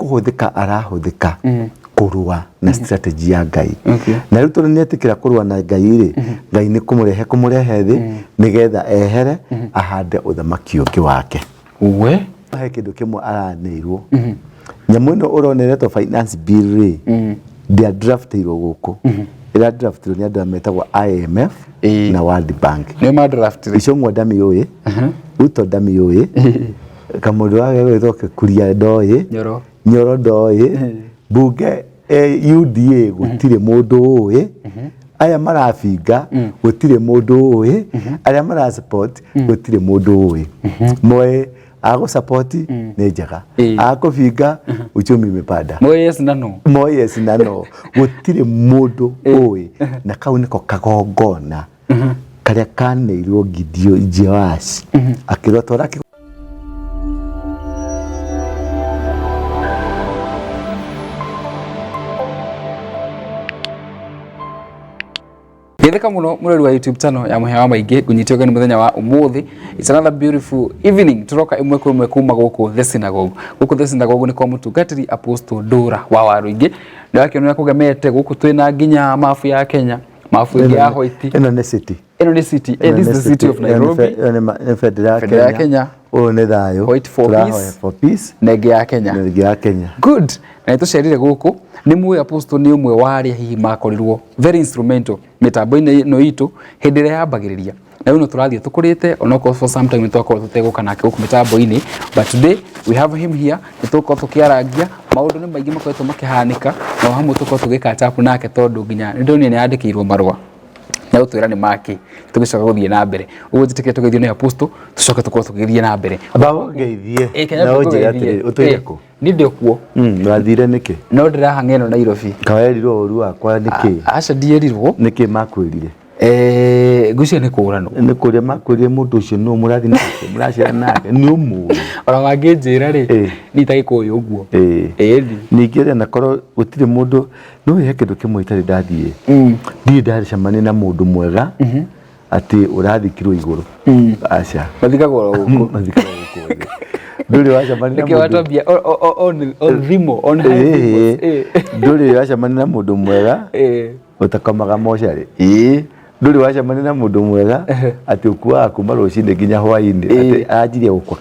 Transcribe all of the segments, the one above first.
kuhuthika arahuthika kurua na strategy ya Ngai na riu tondu nietikira kurua na Ngai ri Ngai ni kumurehe thi nigetha ehere ahande uthamaki ungi wake we he kindu kimwe aranirwo nyamu ino uroneretwo finance bill ri dia draftirwo guku ira draftirwo ni andu ametagwo IMF na World Bank ni ma draftirwo icio ngwa ndami uto ndami kamundu wage gwithoke kuria ndoi nyoro ndoi bunge UDA gutire mundu aya marabinga gutire mundu aria mara support gutire mundu moe ago support ni njega akubinga uchumi mipanda moe nano gutire mundu na kau niko kagongona karia kaneirwo Gideon Joash akirotora Getheka muno murori wa YouTube channel ya Muhewa Maingi gunyitio gani muthenya wa umuthi. It's another beautiful evening. Turoka imwe kwa imwe kuma guku The Synagogue. Guku The Synagogue ni kwa mutungatiri Apostle Ndura wa Waruingi. Ndio yake no yakugemete guku twina nginya mafu ya Kenya. Mafu ya Hoiti. Eno ne city. This is the city of Nairobi. Eno federal Kenya. O ne thayo. Hoiti for peace. Nege ya Kenya. Good. Na itucerire guku ni mwe Apostle ni umwe wari hihi makorirwo very instrumental mitambo-ini no itu hindire yambagiriria na uno turathie tukurite onoko for some time twakora tuteguka nake guku mitambo-ini but today we have him here nituko tukiarangia maundu ni maingi makoretwo makihanika na hamwe tuko tugika chapu nake tondu nginya ndoni ni yandikirwo marwa na utwira ni maki tugicoka guthie na mbere ugu jitike tugithio ni Apostle tucoke tukoro tugithie na mbere abago geithie na ujira atiri utwire ku ni ndio kuo mwathire niki no ndirahang'eno Nairobi kawerirwo uru wakwa niki aca ndierirwo niki makwirire gucio ni kurano ni kuria makwirire mundu ucio no murathi nake muracira nake ni umu ora wanginjira ri ni tagikuyu uguo ningire na koro gutire mundu no ye kindu kimwe itari ndathie ndi ndaricamania na mundu mwega ati urathikirwo iguru aca mathikagwo guku nduri wacamania na mundu watambia on thimo on high nduri wacamania na mundu mwega utakomaga moshari nduri wacamania na mundu mwega ati ukua kuma rucinde nginya hwaini ati ajirie gukwa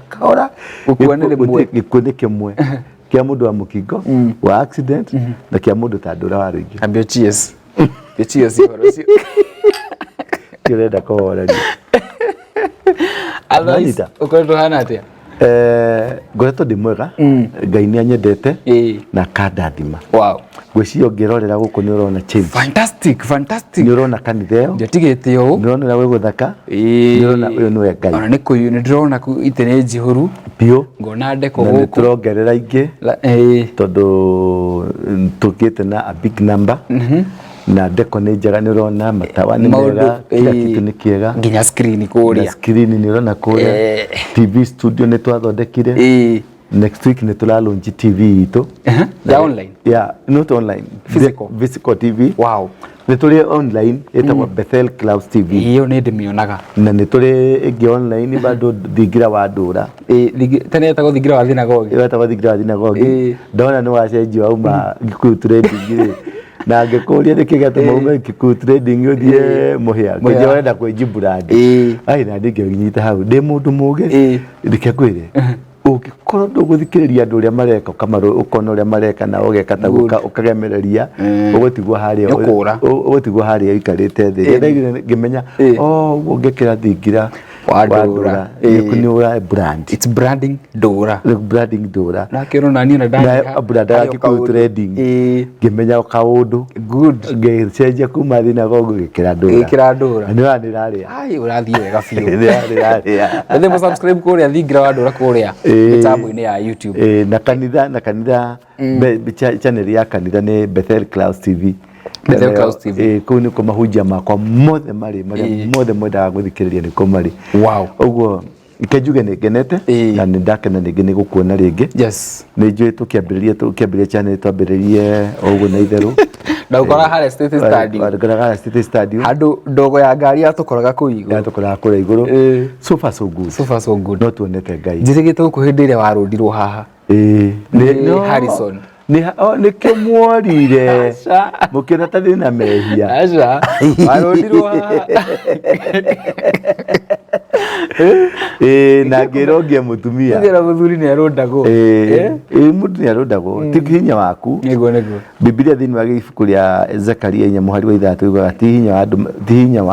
kahora gikundi kimwe kia mundu wa mukingo wa accident na kia mundu ta Ndura wa Ruingi ambio cheers yorocio kirenda kuhoreria Alois ukoretwo hana atia ngoretwo ndi mwega Ngai ni anyendete na kandathima wow gwicirio ngirorera guku ni urona change fantastic ni urona kanitheo ndetigite u ni urona we guthaka ni urona uyu ni we Ngai ona ni kuyu ni ndirona ku itene njihuru bio ngona ndeko guku ni turongerera ingi tondu tukite na a big number na ndeko ni njega ni urona matawa ni mega kila kitu ni kiega nginya screen kuria screen ni urona kuria TV studio ni twathondekire next week ni tula launch TV ito ya online not online physical TV wow ni tuli online etagwa Bethel Clouds TV hiyo ni ndimionaga na ni tuli igi online bado Thingira wa Ndura tene etagwo Thingira wa Thinagogi etagwo Thingira wa Thinagogi ndona ni wacenjio auma Gikuyu trading na ngekuria nikigato maume Gikuyu trading uthie muhia nginya wenda kwenji brand ai na ndinginyita hau ndi mundu muge ndikekwire ugikorwo nduguthikiriria andu uria mareka kamaru ukona uria mareka na ugeka ta ukagemereria ugutigwa haria ugutigwa haria ikarite thi ngimenya ungikira Thingira wa Ndura ni brand it's branding Ndura na kero nani na ndani brand ya Gikuyu trading ngimenya kaundu good ngecenjia kuma Thinagogi gikira Ndura ni wanirari ai urathie wega fiu ndio mo subscribe kuria Thingira wa Ndura kuria mitambo-ini ya YouTube na kanitha channel ya kanitha ni Bethel Clouds TV kuu niko mahunjia makwa mothe mari mothe mwendaga guthikiriria niko mari wow uguo ikejuge ni genete na ni ndakena ni ngene gukuona ringi yes ni njui tukiambiriria channel twambiririe uguo na itheru Ndakora hale state stadium. Ndakora hale state stadium. Handu ndogo ya ngari atukoraga ku iguru. Yatukoraga ku iguru. So far so good. So far so good. No tuonete Ngai. Njirigite guku hindi ria warundirwo haha. No Harrison. Nä kä mworire må kä na tathä na mehia warundirwo na ngä rongia må tumia må thuri nä arundagwo må ndå nä arundagwo ti hinya waku Bibilia thä inä wa gä ibuku rä a Zekaria 4:3 ugaga ti hinya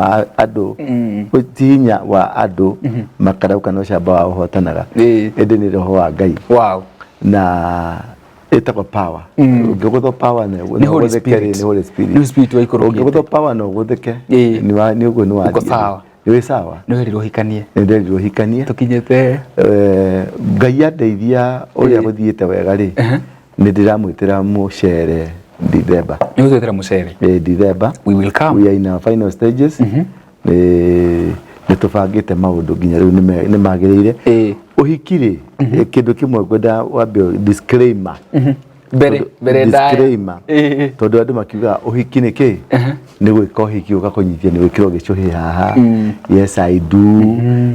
wa andå makarauka no camba wa ũhotanaga ĩndĩ nĩ roho wa Ngai na etagwo power ungĩgũthwo power nĩ Holy Spirit wa ikoro ungĩgũthwo power no gũthĩke nĩ ũguo nĩ wa nĩ sawa nĩ werirwo hikanie tukinyĩte Ngai andeithia ũrĩa gũthiĩte wega rĩ nĩ ndĩramwĩtĩra mũcere December nĩ ũgwĩtĩra mũcere December we will come we are in our final stages nĩ tũbangĩte maũndũ nginya rĩu nĩ magĩrĩire ũhiki rĩ kĩndũ kĩmwe ngwenda wambe disclaimer disclaimer tondũ andũ makiuga ũhiki nĩ kĩ nĩ gwĩka ũhiki ũgakũnyithia nĩ gwĩkĩrwo gĩcũhĩ haha yes I do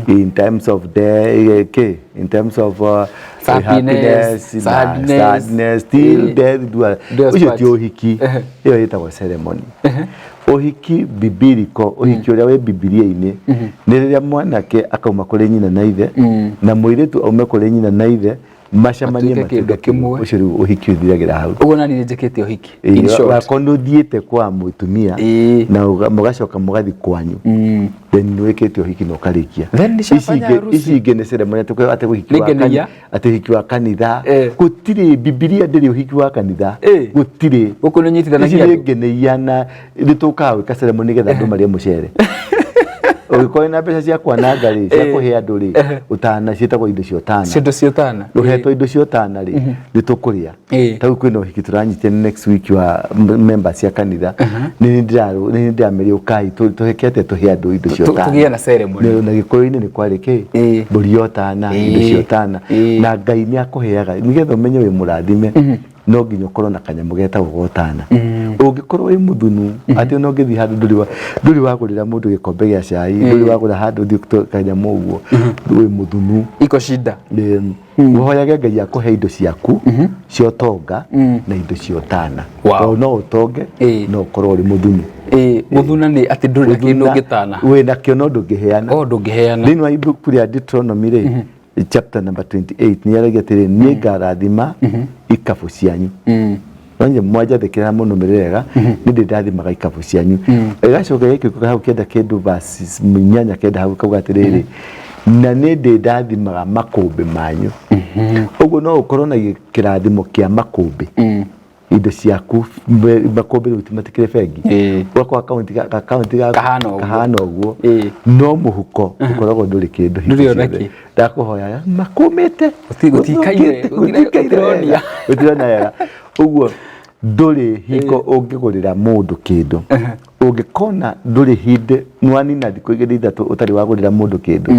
in terms of in terms of happiness sadness till death ũcio ti ũhiki ĩyo ĩtagwo ceremony ũhiki bibiliko ũhiki ũrĩa wĩ Bibilia-inĩ nĩ rĩrĩa mwanake akauma kũrĩ nyina na ithe na mũirĩtu aume kũrĩ nyina na ithe macamanie matunda kĩmwe ũcio rĩu ũhiki ũthiragĩra hau ũguo nani njĩkĩte ũhiki wakorwo ũthiĩte kwa mũtumia na mũgacoka mũgathi kwanyu then nĩ wĩkĩte ũhiki na ũkarĩkia ici ingĩ nĩ ceremony atĩ ũhiki wa kanitha gũtirĩ Bibilia ndĩrĩ ũhiki wa kanitha gũtirĩ gũkũ nĩ nyitithanagia andũ ingĩ nĩ iana nĩ tũkaga gwĩka ceremony nĩgetha andũ marĩe mũcere ũgĩkorwo na mbeca cia kwananga rĩ cia kũhe andũ rĩ ũtana ciĩtagwo indo cia ũtana ũhetwo indo cia ũtana rĩ nĩ tũkũrĩa tau kwĩna ũhiki tũranyitia next week wa members cia kanitha nĩ ndĩrameria ũkai tũhekete tũhe andũ indo cia ũtana tũgĩe na ceremony na Gĩkũyũ-inĩ nĩ kwarĩ kĩ mbũri ya ũtana indo cia ũtana na Ngai nĩ akũheaga nĩgetha ũmenye wĩ mũrathime no nginya ũkorwo na kanyamũ getagwo gotana ũngĩkorwo wĩ mũthunu atĩ no ngĩthiĩ handũ ndũrĩ wagũrĩra mũndũ gĩkombe gĩa cai ndũrĩ wagũra handũ thiĩ kanyamũ ũguo wĩ mũthunu iko shida ũhoyage Ngai akũhe indo ciaku cia ũtonga na indo cia ũtana no ũtonge no ũkorwo ũrĩ mũthunu mũthuna nĩ atĩ ndũrĩ na kĩndũ ũngĩtana wĩ nakĩo no ndũngĩheana thĩinĩ wa ibuku rĩa Deuteronomy rĩ chapter number 28 ni aragia tiri ni ngarathima ikabu cianyu wanje mwajathikira muno mirega ni ndathimaga ikabu cianyu igacoka gĩkĩko hau kenda kĩndũ verses 8 kenda hau kauga atiriri na ni ndathimaga makũmbĩ manyu ũguo no ũkorwo na kĩrathimo kĩa makũmbĩ indo ciaku makũmbĩ rĩu bengi gwakwa akaunti kahana ũguo no mũhuko ũkoragwo ndũrĩ kĩndũ ndakũhoya makũmĩte gũtirona wega ũguo ndũrĩ hingo ũngĩgũrĩra mũndũ kĩndũ ũngĩkona ndũrĩ hĩndĩ nwanina thikũ igĩrĩ ithatũ ũtarĩ wagũrĩra mũndũ kĩndũ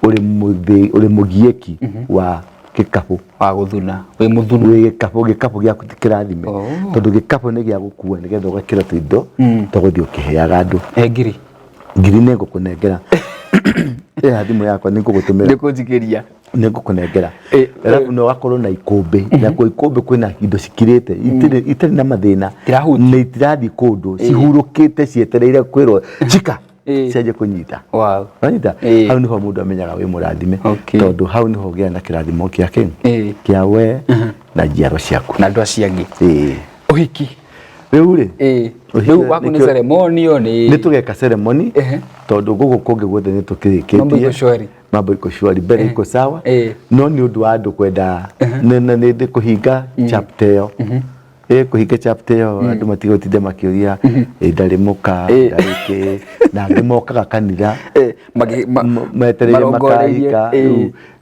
ũrĩ mũgieki wa gĩkabũ wa gũthuna wĩ mũthunu wĩ gĩkabũ gĩaku ti kĩrathime tondũ gĩkabũ nĩ gĩa gũkua nĩgetha ũgakĩra tũindo tũgũthiĩ ũkĩheaga andũ ngiri nĩ ngũkũnengera thimũ yakwa nĩ ngũgũtũmĩra nĩkũnjigĩria nĩ ngũkũnengera alafu no gakorwo na ikũmbĩ na ikũmbĩ kwĩna indo cikirĩte itarĩ na mathĩna nĩ itirathiĩ kũndũ cihurũkĩte cietereire kwĩrwo njika cianjie kũnyita wanyita hau nĩho mũndũ amenyaga wĩ mũrathime tondũ hau nĩho ũgĩa na kĩrathimo kĩa we na njiaro ciaku na andũ acio angĩ ũhiki rĩu rĩ rĩu waku nĩ ceremony nĩ tũgeka ceremony tondũ gũkũ kũngĩ guothe nĩ tũkĩrĩkĩtie mambo iko shwari mbere iko sawa no nĩ ũndũ wa andũ kwenda nĩ kũhinga chapter ĩyo kũhinga chapter ĩyo andũ matigũtinde makĩũria ndarĩ mũka ndarĩ na angĩ mokaga kanitha metereire makahika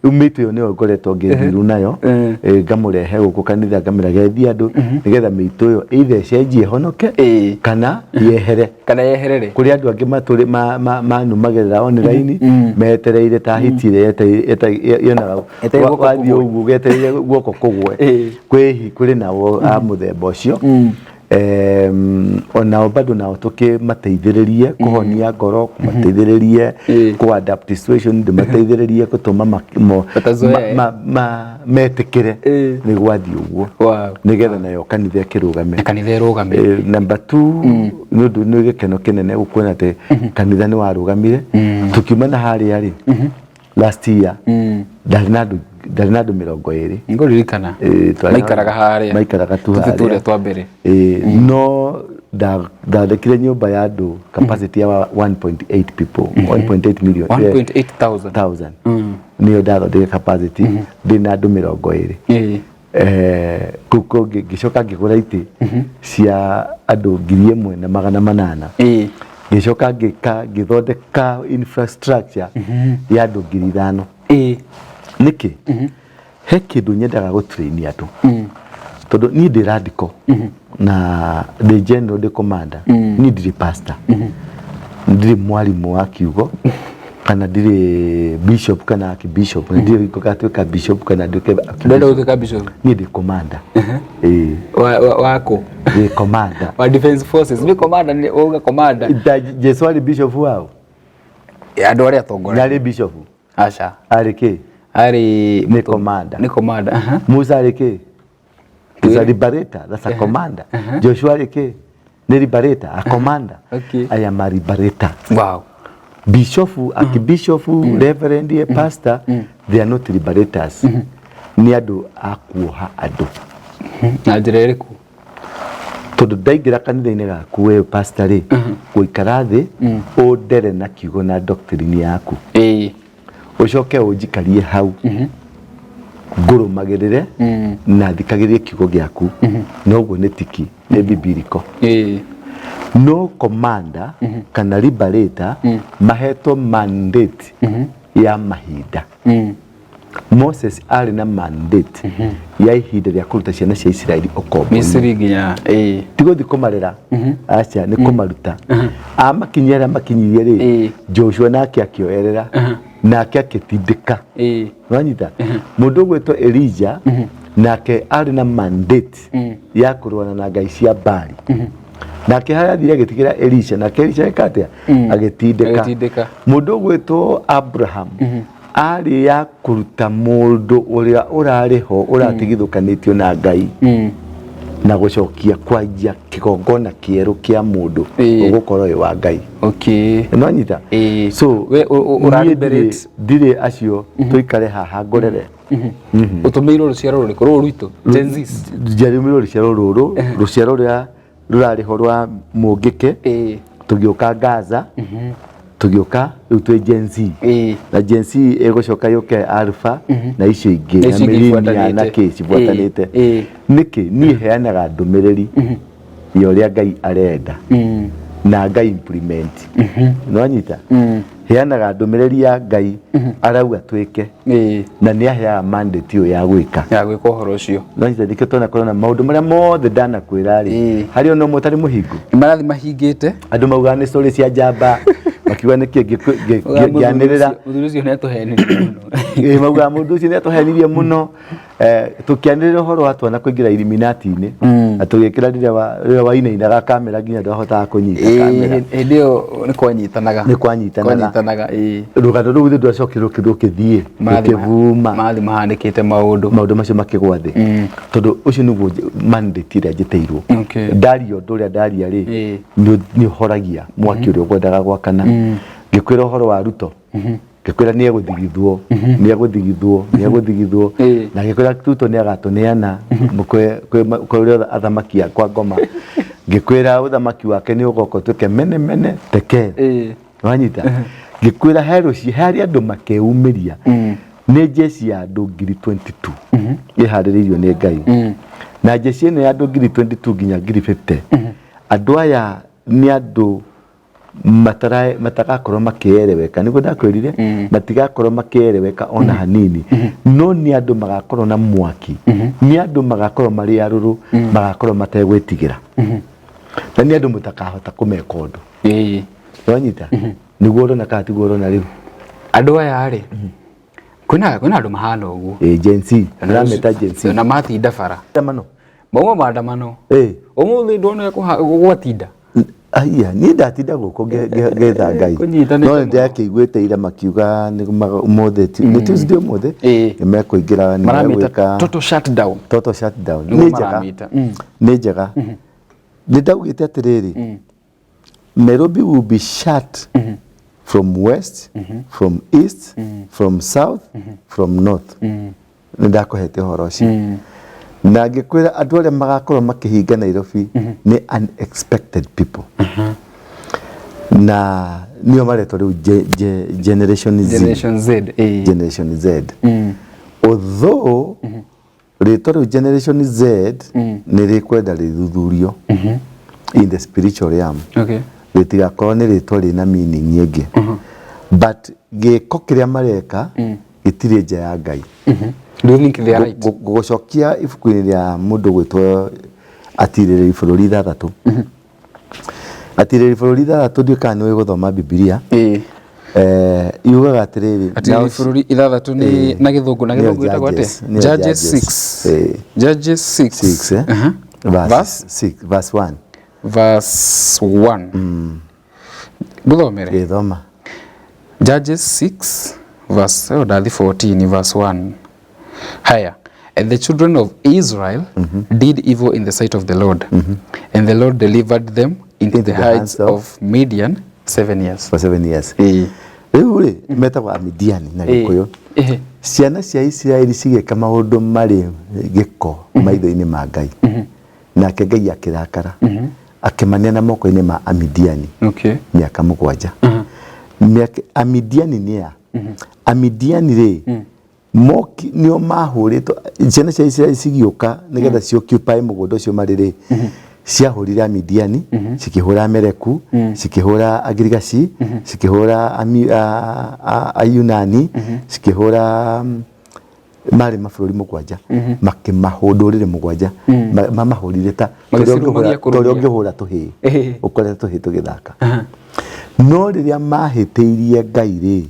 rĩu mĩtũ ĩyo nĩyo ngoretwo ngĩthiru nayo ngamũrehe gũkũ kanitha ngamĩrageithia andũ nĩgetha mĩitũ ĩyo either ĩcenjie honoke kana yehere kũrĩ andũ angĩ manumagĩrĩra online metereire ta hiti ĩrĩa yonaga wathiĩ ũguo getereire guoko kũgwe kwĩhi kũrĩ nao a mũthemba ũcio Onao bado nao tukimateithĩrĩrie kuhonia ngoro, kumateithĩrĩrie ku adapt situation, ndimateithĩrĩrie gutuma metikire ni gwathie uguo nigetha nayo kanitha ikirugame. Number 2 nĩ gĩkeno kĩnene gũkuona atĩ kanitha nĩ warũgamire tukiuma na harĩa rĩ last year ndarĩ na andũ 20 ngoririkana maikaraga harĩa tu harĩa twa mbere no ndandĩkire nyũmba ya andũ capacity ya 1.8 people 1.8 million 1.8,000 niyo ndathondeka capacity ndĩna andũ 20 kuko gicoka ngigura itĩ cia andũ 1,800 gicoka ngithondeka infrastructure ya andũ 5,000 niki he kindu nyendaga gutrain andũ tondu ni ndi radical na the general the commander ni ndi pastor ndi mwalimu wa kiugo kana ndi bishop kana archbishop ndi gukatuika bishop kana ndika bishop ni ndi commander wako the commander wa defense forces ni commander ni oga commander Jesu ali bishop wao andu aria atongora ni bishop acha arike ari ni commander Musa arike is a liberator, that's a commander. Joshua arike ni liberator, a commander. I am a liberator. Wow. Bishop, archbishop, reverend, pastor, they are not liberators. Ni andu akuoha andu. Na njira iriku tondu ndaingira kanitha-ini gaku we pastor ri guikara thi ndere na kiugo na doctrine yaku ucoke unjikarie hau ngurumagirire na thikagirie kiugo giaku noguo ni tiki ni bibiliko no commander kana liberator mahetwo mandate ya mahinda Moses ari na mandate ya ihinda rya kuruta ciana cia Israeli okombo Misiri nginya tigo thikomarera acha ni kumaruta amakinyera makinyirie ri Joshua nake akioerera nake akitindika wanyita mundu gwetwo Elijah nake ari na mandate ya kurwana na ngai cia Baali nake haya thire gitigira Elisha nake Elisha ekatia agitindika mundu gwetwo Abraham ari ya kuruta mundu uria urariho uratigithukanitio na ngai na gucokia kwajia kigongona kieru kia mundu ugukorwo wi wa ngai no nyita so we uraliberate dire acio tuikare haha ngorere utumeiro ruciaro ruriku rwitu Genesis jarumiro ruciaro ruria rurariho rwa mungike tugiuka Gaza tugiuka utwe Gen Z na Gen Z egocoka yuke Alpha na icio ingi na millennial na kesi bwatanite niki ni heanaga ndumiriri ya uria Ngai arenda na Ngai implement no nyita heanaga ndumiriri ya Ngai arauga twike na ni aheaga mandate yo ya gwika uhoro ucio no nyita diketona korona maundu maria mothe ndana kwira ri hari ono mutari muhingu marathi mahingite andu mauga ni story cia njamba makiwa niki gianirira muthuri ucio netuhenirie muno mauga mundu ucio netuhenirie muno tukianirira horo watu na kuingira Illuminati-ini atugikira rira wainainaga kamera nginya ndahotaga kunyita kamera ndio ni kwanyitanaga rugano ruu thi ndwacokirwo kithie ukivuma mathi mahandikite maundu macio makigwa thi tondu ucio niguo mandate ira njiteirwo ndario nduria ndaria ri ni horagia mwaki uria gwendaga gwakana ngikwira horo wa Ruto ngikwira ni eguthigithwo na ngikwira Ruto ni agatuneana mukwe athamaki akwa ngoma ngikwira uthamaki wake ni ugoko tuke mene teke wanyita ngikwira heroci hari andu makeumiria ni jesi ya andu 22 ihariririo ni Ngai na jesi ene ya andu 22 nginya 50 andu aya ni andu matagakorwo makiereweka niguo ndakwirire matigakorwo makiereweka ona hanini no ni andu magakorwo na mwaki ni andu magakorwo mari aruru magakorwo mategwitigira na ni andu mutakahota kumeka undu wanyita niguo ndo nakatiguo ndo na riu andu aya ri kuna andu mahana uguo Gen Z rameta Gen Z na matinda bara tamano Mauma maandamano. Umuthi ndona gwatinda. Aya ni ndatinda guko getha ngai. No ndakĩiguĩte ira makiuga ni mothe ni Tuesday mothe nimekuingira ni megwika total shutdown. Total shutdown. Ni njega. Ni ndaugĩte atiriri. Nairobi will be shut from west, from east, from south, from north. Ni ndakuhete horo ucio. Na ngikwira andu aria magakorwo makihinga Nairobi ni unexpected people. Na nio maretwo riu Generation Z. Generation Z. Although retwo riu Generation Z ni rikwenda rithuthurio in the spiritual realm. Okay. Ritigakorwo ni ritwa rina meaning ingi. But giko kiria mareka gitire nja ya Ngai. Do you think they are right? Gucokia ibuku-ini ria mundu gwitwo atiriri bururi thathatu. Atiriri bururi thathatu ndika ni guthoma Biblia. Yugaga atiriri atiriri bururi ithathatu ni na githungu itagwo ate Judges 6. Judges 6 verse 1. Verse 1. Guthomere. Githoma. Judges 6 verse 14 verse 1. Higher. And the children of Israel did evil in the sight of the Lord. And the Lord delivered them into the hands of Midian 7 years. For 7 years. Riu metagwa Midian na Gikuyu. Ciana cia Israeli cigeka maundu mari giko maitho-ini ma Ngai. Nake Ngai akirakara. Akimanena moko-ini ma Amidiani. Okay. Miaka 7. Amidiani ni ya. Amidiani ri moki nio mahuritwo ciana cia Israeli cigioka nigetha cioccupy mugunda ucio mariri ciahurira Midiani cikihura Ameleku cikihura Agirigashi cikihura Ayunani cikihura mari mabũrũri 7 makimahundurire 7 mamahurire ta torio ngihura tuhi ukorete tuhi tugithaka no riria mahitiirie Ngai ri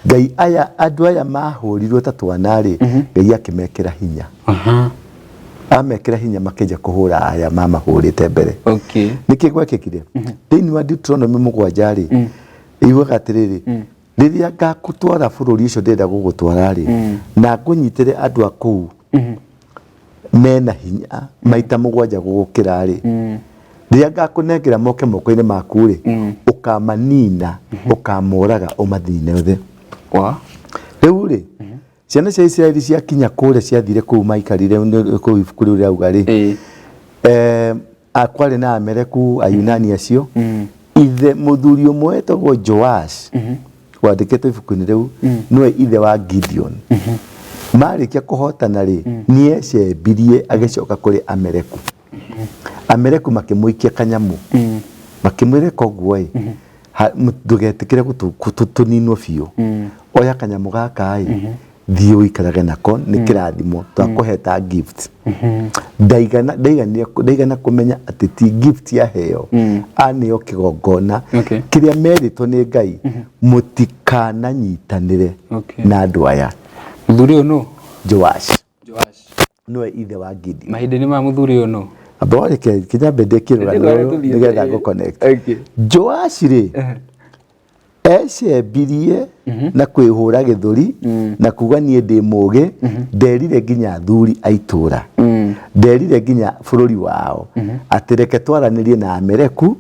Ngai aya andu aya mahurirwo ta twana ri Ngai akimekira hinya amekira hinya makenja kuhura aya mamahurite mbere. Okay. Niki gwekekire thiini wa Deuteronomy 7 ri iwaga atiriri riria ngakutwara bururi ucio ndenda gugutwara ri na ngunyitire andu aku mena hinya maita 7 gugukira ri riria ngakunengera moke moko-ini maku ri ukamanina ukamuraga umathine othe. Riu ri ciana cia Israeli ciakinya kure ciathire kuu maikarire kuu ibuku riu riauga ri akwari na Ameleku Ayunani acio ithe muthuri umwe etagwo Joash wandikite ibuku-ini riu niwe ithe wa Gideon. Marikia kuhotana ri niecembirie agicoka kuri Ameleku. Ameleku makimuikia kanyamu makimwire koguo ndugetikire gutuninwo biu oya kanyamu gaka thii uikarage nako ni kirathimo twakuheta gift. Ndaigana kumenya ati ti gift ya heo anio kigongona kiria meritwo ni Ngai mutikana nyitanire na andu aya. Muthuri uno Joash niwe ithe wa Gideon. Mahindini ma muthuri uno abore kinya bendekirwa nigetha go connect. Joash ri ecembirie na kwihura githuri na kuga nie ndi muge nderire nginya thuri aitura nderire nginya bururi wao atireke twaranirie na Ameleku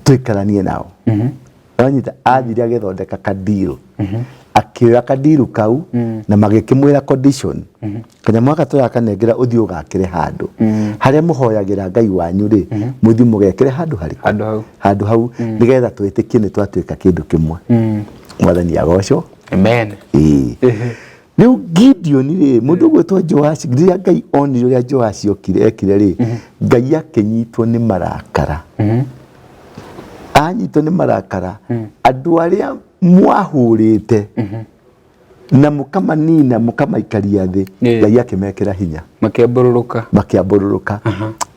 twikaranie nao. Anyita athire agethondeka kadeal akioya kadeal kau na magikimwira condition kanyamu gaka akanengera uthio gakire handu haria muhoyagira Ngai wanyu ri muthi mugekire handu handu hau nigetha twitikie ni twatuika kindu kimwe. Mwathani agocwo. Amen. Riu Gideon ri mundu gwetwo Joash riria Ngai onire uria Joash ekire ri Ngai akinyitwo ni marakara. Anyitwo ni marakara andu aria mwahurite na mukamanina mukamaikaria thi Ngai akimekira hinya makiambururuka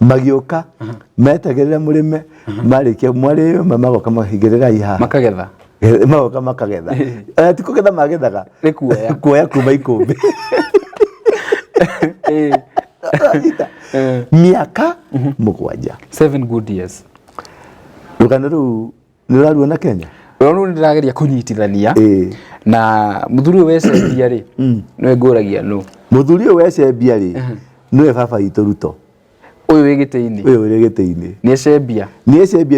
magioka metagirira murime marikia mwari magoka mahigirira iha makagetha magoka makagetha ati kugetha magethaga kuoya kuma ikumbi miaka mugwanja 7 good years rugano ru niraruona Kenya rũrũ ndĩrageria kũnyitithania na mũthuri wecembia rĩ nĩwe ngũragia nũ mũthuri wecembia rĩ nĩwe baba witũ Ruto ũyũ wĩ gĩtĩ-inĩ ũyũ wĩ gĩtĩ-inĩ nĩ ecembia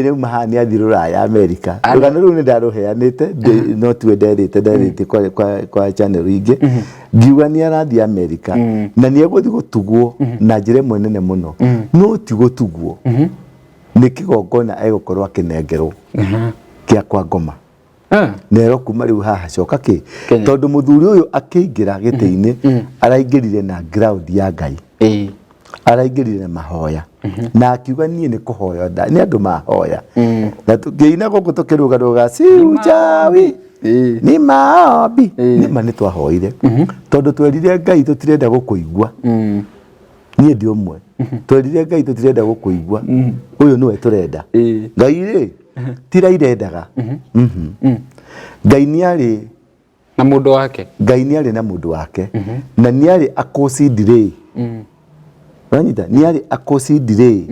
nĩ maha nĩ athi rũraya Amerika rũgano rũu nĩ ndarũheanĩte no tiwe nderĩte kwa channel ingĩ ngiuga nĩ arathiĩ Amerika na nĩ egũthiĩ gũtugwo na njĩra ĩmwe nene mũno no ti gũtugwo nĩ kĩgongona egũkorwo akĩnengerwo kĩa kwa Ngoma nero kuma rĩu haha coka kĩ tondũ mũthuri ũyũ akĩingĩra gĩtĩ-inĩ araingĩrire na ground ya Ngai araingĩrire na mahoya na akiuga niĩ nĩ kũhoya nĩ andũ mahoya na tũkĩina gũkũ tũkĩrũgarũga si uchawi ni maombi nĩma nĩ twahoire tondũ twerire Ngai tũtirenda gũkũigua niĩ ndĩ ũmwe twerire Ngai tũtirenda gũkũigua ũyũ nĩwe tũrenda Ngai rĩ tira irendaga Ngai nĩ arĩ na mũndũ wake Ngai nĩ arĩ na mũndũ wake na nĩ arĩ akũcindirĩ Ranyita nĩ arĩ akũcindirĩ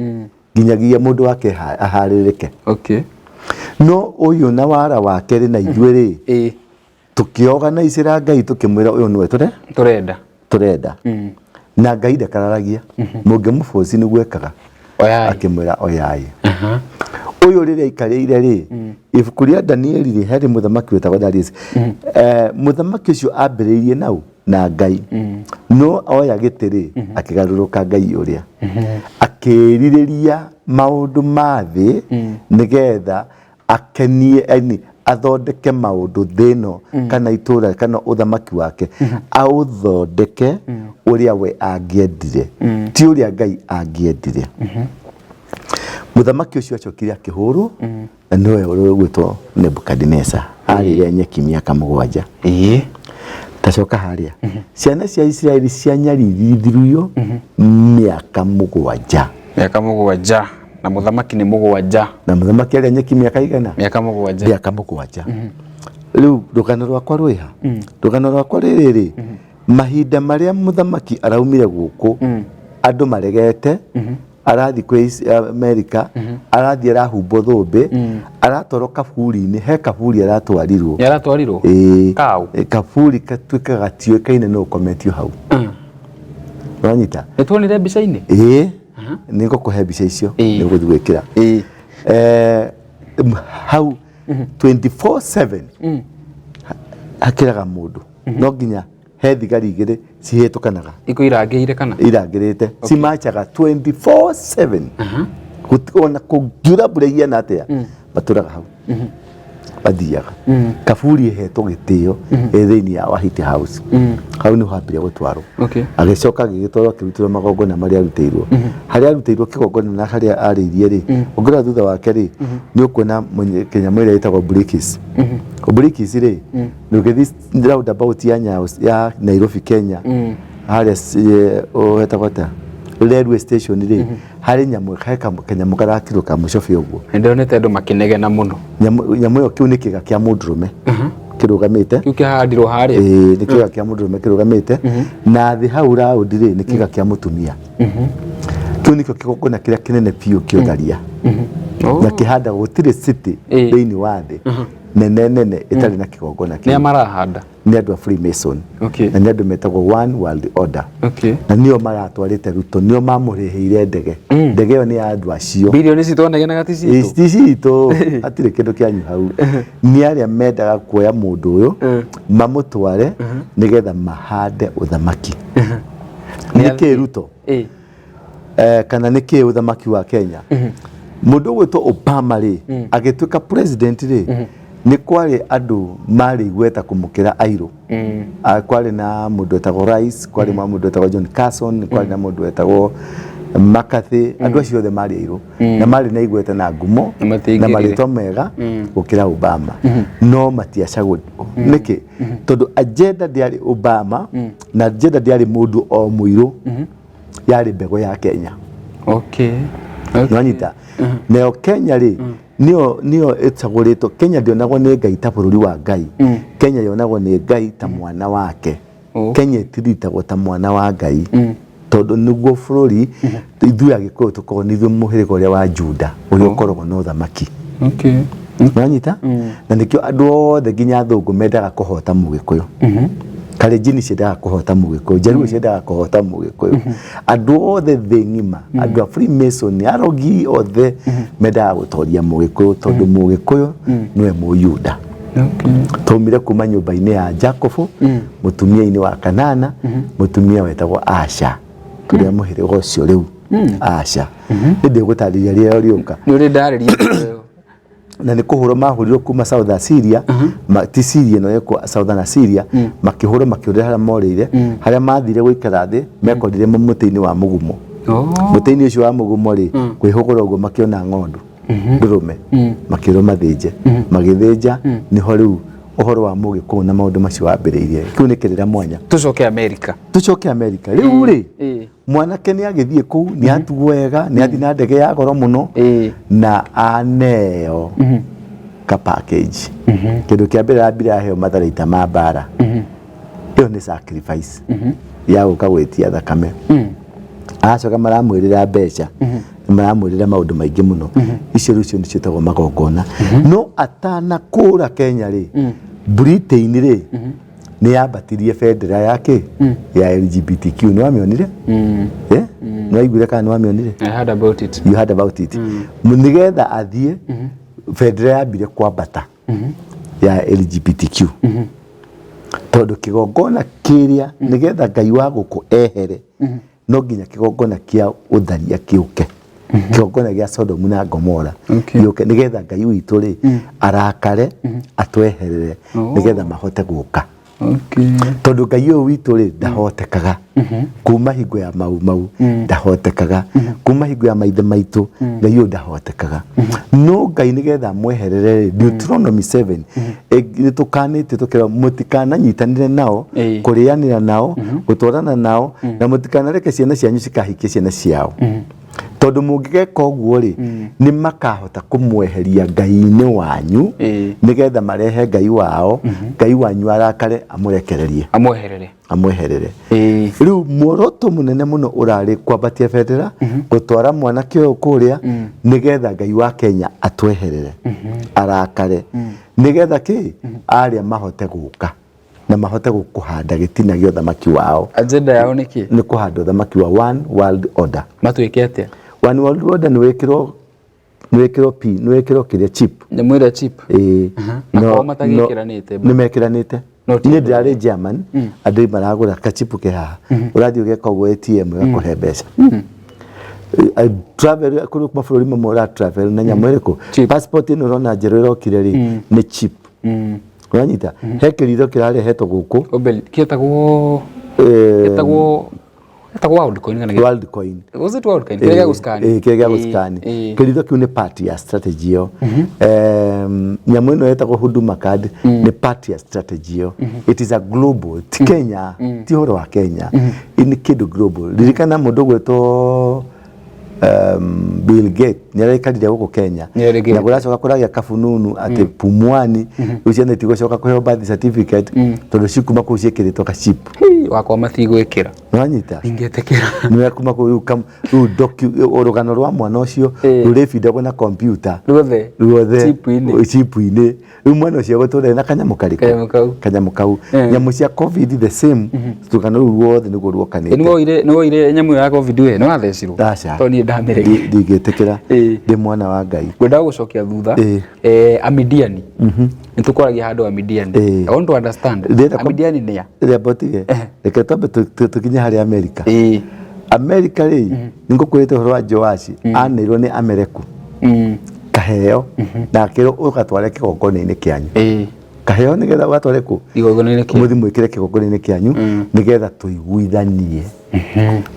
nginyagia mũndũ wake aharĩrĩke no ũyũ na wara wake rĩ na ithuĩ rĩ tũkĩorganizera Ngai tũkĩmwĩra ũyũ nĩwe tũrenda na Ngai ndakararagia mũngĩmũboci nĩguo ekaga akĩmwĩra oyai ũyũ rĩrĩa aikarĩire rĩ ibuku rĩa Danieli rĩ harĩ mũthamaki wetagwo Darius mũthamaki ũcio ambĩrĩirie nau na Ngai no oya gĩtĩ rĩ akĩgarũrũka Ngai ũrĩa akĩrirĩria maũndũ ma thĩ nĩgetha akenie athondeke maũndũ thĩno kana itũra kana ũthamaki wake aũthondeke ũrĩa we angĩendire ti ũrĩa Ngai angĩendire mũthamaki ũcio acokire akĩhũrwo na nĩwe ũrĩgwĩtwo Nebukadneza arĩire nyeki mĩaka 7 tacoka harĩa ciana cia Israeli cianyaririthirio mĩaka 7 na mũthamaki nĩ 7 na mũthamaki arĩa nyeki mĩaka igana mĩaka 7 rĩu rũgano rwakwa rwĩha rũgano rwakwa rĩrĩ mahinda marĩa mũthamaki araumire gũkũ andũ maregete arathi kwĩ Amerika arathi arahumbwo thũmbĩ aratwarwo kaburi-inĩ he kaburi aratwarirwo kaburi gatuĩkaga gatiũĩkaine no ũkometio hau Ranyita nĩtuonire mbica-inĩ nĩ ngũkũhe mbica icio nĩ gũthiĩ gwĩkĩra hau 24/7 hakĩraga mũndũ no nginya he thigari igĩrĩ cihĩtũkanaga irangĩire kana irangĩrĩte cimachaga 24/7 ona kũngiura mbura ihiana atĩa matũraga hau bathiaga kaburi ehetwo gĩtĩo thĩinĩ ya White House hau nĩ hambire gũtwarwo agĩcoka agĩgĩtwarwo akĩrutĩrwo magongona marĩa arutĩirwo harĩa arutĩirwo kĩgongona na harĩa arĩirie rĩ ũngĩrora thutha wake rĩ nĩ ũkuona kĩnyamũ ĩrĩa ĩtagwo Brikis rĩ nĩ ũgĩthiĩ roundabout ya Nairobi Kenya harĩa ũhetagwo ta railway station rĩ harĩ nyamũ kanyamũ karakĩrũka mũcobe ũguo ndĩronete andũ makĩnegena mũno nyamũ ĩyo kĩu nĩ kĩga kĩa mũndũrũme kĩrũgamĩte kĩu kĩhandirwo harĩa nĩ kĩga kĩa mũndũrũme kĩrũgamĩte na thĩ hau raundi rĩ nĩ kĩga kĩa mũtumia kĩu nĩkĩo kĩgongona kĩrĩa kĩnene biũ kĩa ũtharia na kĩhanda gũtirĩ city thĩinĩ wa thĩ nene itarĩ na kĩgongona kĩu nĩ marahanda nĩ andũ a Freemason na nĩ andũ metagwo One World Order na nĩo maratwarĩte Ruto nĩo mamũrĩhĩire ndege ĩyo nĩ ya andũ acio bilioni citonegena gati citũ hatirĩ kĩndũ kĩanyu hau nĩ arĩa mendaga kuoya mũndũ ũyũ mamũtware nĩgetha mahande ũthamaki nĩkĩ Ruto kana nĩkĩ ũthamaki wa Kenya mũndũ ũgwĩtwo Obama rĩ agĩtuĩka president rĩ nĩ kwarĩ andũ marĩ igweta kũmũkĩra airũ kwarĩ na mũndũ wetagwo Rice kwarĩ na mũndũ wetagwo John Carson kwarĩ na mũndũ wetagwo McCarthy andũ acio othe marĩ airũ na marĩ na igweta na ngumo na marĩtwa mega gũkĩra Obama no matiacagũrirwo nĩkĩ tondũ agenda ndĩarĩ Obama na agenda ndĩarĩ mũndũ o mũirũ yarĩ mbegũ ya Kenya Nwanyita neo Kenya rĩ nĩyo ĩtagũrĩtwo Kenya ndĩonagwo nĩ Ngai ta bũrũri wa Ngai Kenya yonagwo nĩ Ngai ta mwana wake Kenya ĩtiritagwo ta mwana wa Ngai tondu niguo bururi ithuĩ Agĩkũyũ tukorwo nithuĩ mũhĩrĩga ũrĩa wa Juda ũrĩa ũkoragwo na ũthamaki. Wanyita na nikio andu othe nginya athũngũ mendaga kũhota Mũgĩkũyũ. Kalenjin ciendaga kũhota Mũgĩkũyũ, Jaluo ciendaga kũhota Mũgĩkũyũ. Andu othe thĩ ng'ima, andu a Freemason, arogi othe mendaga gũtoria Mũgĩkũyũ tondu Mũgĩkũyũ niwe Mũyuda. Tumire kuma nyũmba-inĩ ya Jacob, mũtumia-inĩ wa Kanana, mũtumia wetagwo Asha. Tũrĩa mũhĩrĩga ũcio rĩu Asha. Ndĩ gũtarĩria rĩrĩa rĩũka. Nĩ ũrĩ ndarĩria na nĩ kũhũrwo mahũrirwo kuma South Syria, ti Syria no yeko Southern Syria, makĩhũrwo makĩũrĩra harĩa morĩire, harĩa mathire gũikara thĩ mekorire mũtĩ-inĩ wa mũgumo. Mũtĩ-inĩ ũcio wa mũgumo rĩ, kwĩhũgũra ũguo makĩona ng'ondu ndũrũme, makĩrwo mathĩnje, magĩthĩnja, nĩho rĩu ũhoro wa Mũgĩkũyũ na maũndũ macio wambĩrĩirie. Kĩu nĩ kĩrĩra mwanya. Tucoke Amerika. Rĩu rĩ, mwanake nĩ agĩthiĩ kũu, nĩ atugwo wega, nĩ athi na ndege ya goro mũno na aneo ka package. Kĩndũ kĩa mbere ambire aheo matharaita ma mbara. Iyo nĩ sacrifice ya gũka gwĩtia thakame. Acoka maramwĩrĩra mbeca, maramwĩrĩra maũndũ maingĩ mũno. Icio rĩu nĩ ciĩtagwo magongona. No atanakũra Kenya rĩ, Britain rĩ, nĩ yambatirie bendera yake ya LGBTQ. Nĩ wamĩonire? Nĩ waiguire kana nĩ wamĩonire? I heard about it. You heard about it. Nĩgetha athiĩ bendera yambire kwambata ya LGBTQ. Tondũ kĩgongona kĩrĩa nĩgetha Ngai wa gũkũ ehere, no nginya kĩgongona kĩa ũtharia kĩũke. Kĩgongona gĩa Sodomu na Gomora gĩũke nĩgetha Ngai witũ rĩ arakare atweherere nĩgetha mahote gũka. Tondu Ngai ũyũ witũ rĩ ndahotekaga kuma hingo ya mau ndahotekaga, kuma hingo ya maithe maitũ Ngai ũyũ ndahotekaga. No Ngai nĩgetha mweherere rĩ, Deuteronomy 7 nĩ tũkanĩte tũkĩra mũtikananyitanĩre nao, kũrĩanĩra nao, gũtwarana nao, na mũtikanareke ciana cianyu cikahikie ciana ciao. Tondu mũngĩgeka ũguo rĩ, nĩ makahota kũmweheria Ngai-inĩ wanyu nĩgetha marehe Ngai wao, Ngai wanyu arakare amũrekererie, amweherere. Rĩu muoroto mũnene mũno ũrarĩ kwambatia bendera, gũtwara mwanake ũyũ kũrĩa nĩgetha Ngai wa Kenya atweherere, arakare, nĩgetha kĩ arĩa mahote gũka na mahote kũhanda gĩtina gĩa ũthamaki wao. Agenda yao nĩ kĩ? Nĩ kũhanda ũthamaki wa one world order. Matuĩke atĩa? One world order nĩ wĩkĩrwo kĩrĩa chip. Nyamũ ĩrĩa chip? No matagĩkĩranĩte. Nĩ mekĩranĩte. Niĩ ndĩrarĩ German, andũ maragũra kachipu ke haha. Ũrathiĩ ũgeka ũguo ATM ũgakũhe mbeca. Travel kũrĩ mabũrũri mamwe ũra travel na nyamũ ĩrĩkũ? Passport ĩno ũrona njerũ ĩrokire rĩ nĩ chip. Uranyita? He kĩritho kĩrarehetwo gũkũ. Kĩetagwo World Coin kana World Coin. Was it World Coin? Kĩrĩa gũscan. Kĩrĩa gũscan. Kĩritho kĩu nĩ part ya strategy yo. Nyamũ ĩno yetagwo Huduma Card nĩ part ya strategy yo. It is a global. Ti Kenya, ti horo wa Kenya. Ini kĩndũ global. Ririkana mũndũ gwetwo Bill Gates nĩ araikarire gũkũ Kenya na gũracoka kũragĩa kabununu atĩ Pumwani rĩu ciana itigũcoka kũheo birth certificate tondũ cikuma kũu ciĩkĩrĩtwo ka chip wakwa matigwĩkĩra. Nĩwanyita? Ingĩtĩkĩra. Nĩwekuma kũu rĩu ũrũgano rwa mwana ũcio rũrĩbindagwo na kompiuta ruothe chip-inĩ. Rĩu mwana ũcio gũtũra na kanyamũ kau. Nyamũ cia COVID the same rũgano rũu ruothe nĩguo ruokanĩte. Nĩ woire nyamũ ya COVID we nĩ wathecirwo? Ndingĩtĩkĩra ndĩ mwana wa Ngai. Ngwendaga gũcokia thutha Amidiani nĩ tũkoragia handũ Amidiani. I want to understand Amidiani nĩ ya rĩambotige reke twambe tũkinye harĩ Amerika. Amerika rĩ nĩngũkwĩrĩte ũhoro wa Joashi anĩirwo nĩ Amereku kaheo na akĩrwo ũgatware kĩgongona-inĩ kĩanyu. Kaheo nĩgetha ũgatware kũ? Igongona-inĩ kĩanyu. Mũthĩ mwĩkĩre kĩgongona-inĩ kĩanyu nĩgetha tũiguithanie.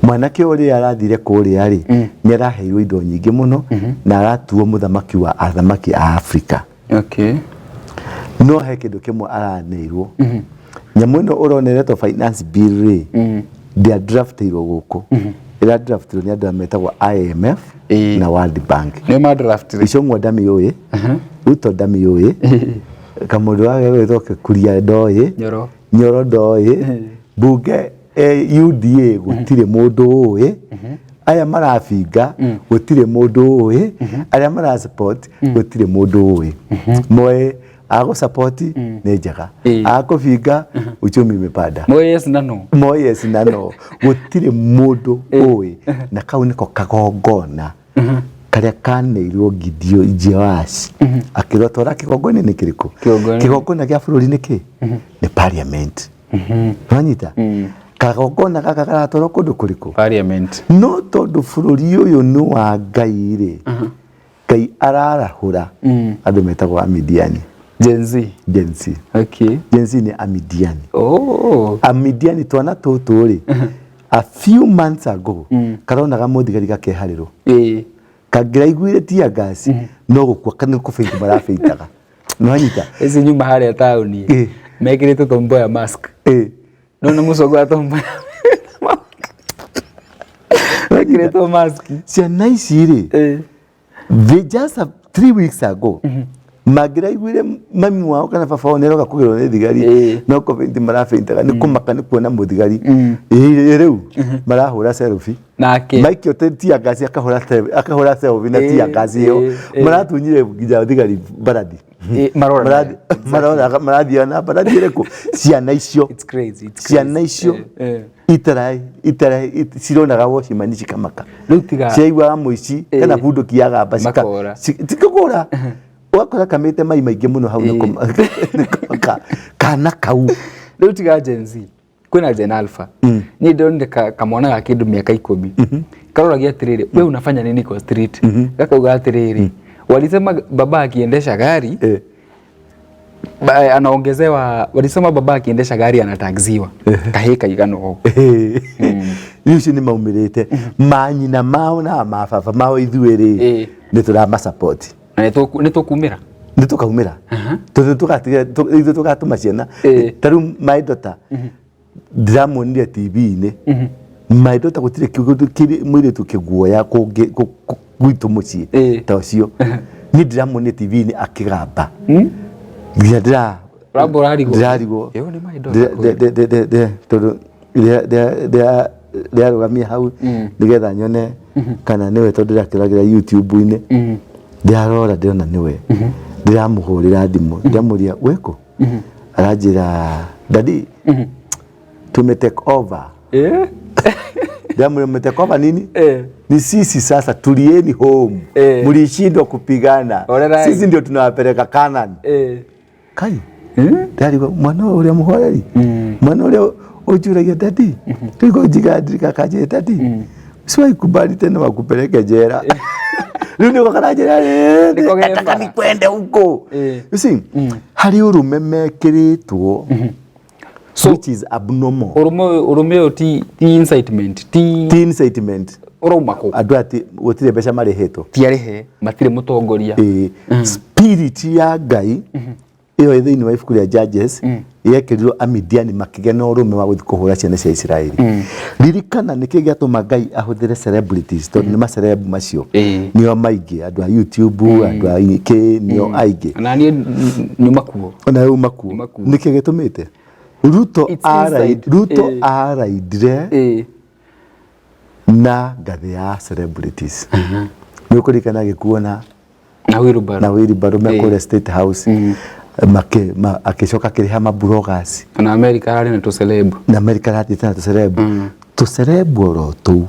Mwanake ũrĩa arathire kũrĩa rĩ nĩ araheirwo indo nyingĩ mũno na aratuo mũthamaki wa athamaki a Afrika. No he kĩndũ kĩmwe aranĩirwo. Nyamũ ĩno ũroneretwo finance bill rĩ ndĩadraftirwo gũkũ. Ĩradraftirwo nĩ andũ metagwo IMF na World Bank. Nĩ madraftirwo. Icong'wa ndamĩũĩ, Ruto ndamĩũĩ, Kamũndũ wake gwĩtwo Kuria ndoĩ, Nyoro ndoĩ, Mbunge UDA gutire mundu uwi aya marafinga gutire mundu uwi aya mara support gutire mundu uwi moe ago support ne jaga ako figa uchumi umepanda moe yes nano gutire mundu uwi na kau niko kagongona karia kaneirwo Gideon Joash akirotora kigongona ni kiriko kigongona kia bururi niki ni parliament wanyita kagongona gaka karatorwo kundu kuriku parliament no tondu bururi uyu ni wa Ngai ri Ngai ararahura andu metagwo Amidiani Gen Z. Okay. Gen Z ni Amidiani. Oh. Amidiani twana tutu ri a few months ago karona ga muthigari gakehariro kagira iguire tia gas no gukwa kana kufeita marafeitaga no anyita ezi nyuma haria tauni mekirite tombo ya mask no na musogo atombo mekirite mask cia nice ri they just 3 weeks ago magira iguire mami wao kana baba wao nero gakugirwo ni thigari no kufeita marafeitaga ni kumaka ni kuona muthigari reu marahura selfie nake Mike otetia gazi akahora selfie na tia gazi yo maratunyire gija thigari baradi maradi na baradi reko ciana icio it's crazy ciana icio itarai sirona gawo cimanici kamaka rutiga ciaigwa muici kana bundu kiaga basika tikogora wakora kamete mai maingi muno hau nako kana kau rutiga Gen Z kwina Gen Alpha ni ndonde kamwana ga kindu miaka 10 karoragia atiriri wewe unafanya nini kwa street kakauga atiriri walisema baba akiendesha gari anaongezewa walisema baba akiendesha gari anataxiwa kaheka igano yushi ni maumirite manyina mao na mafafa mao ithuiri ni turama support na nitukumira nitukaumira tugatuma ciana taru my daughter Diamond TV-ini my daughter gutire kiugo kiri mwire tukiguoya gwitu muci ta ucio ni Diamond TV-ini akigamba ngira rarigo yo ni my daughter todo dia rugamia hau nigetha nyone kana niwe tondu ndakiragira YouTube-ini ndirarora ndirona niwe ndiramuhurira thimu ndamuria weko aranjira dadi tume take over Diamond take over nini ni sisi sasa tulieni home mlishindwa kupigana sisi ndio tunawapeleka Canaan kai dari mwana ule muhoreri mwana ule ujuragia dadi tuko jigadrika kaje dadi siwai kubali tena wakupeleke jera ndio wakaraje nataka nikwende huko you see hari urume mekiritwo so which is abnormal urume ti incitement urumako andu ati gutire besha mareheto tiarehe matire mutongoria spirit ya Ngai iyo thini wa ifuku ya Judges yekirirwo Amidiani makigena urume wa guthi kuhura ciana cia Israeli ririkana nikigiatuma Ngai ahuthire celebrities tondu ni macerebu macio nio maingi andu a YouTube andu a iki nio aingi na ni makuo ona makuo nikigitumite Ruto araidire na ngathi ya celebrities ni ukurikana gikuona na Wilbaro mekore State House akishoka kiriha mabloggers na America ari na tucelebu tucelebu ro tu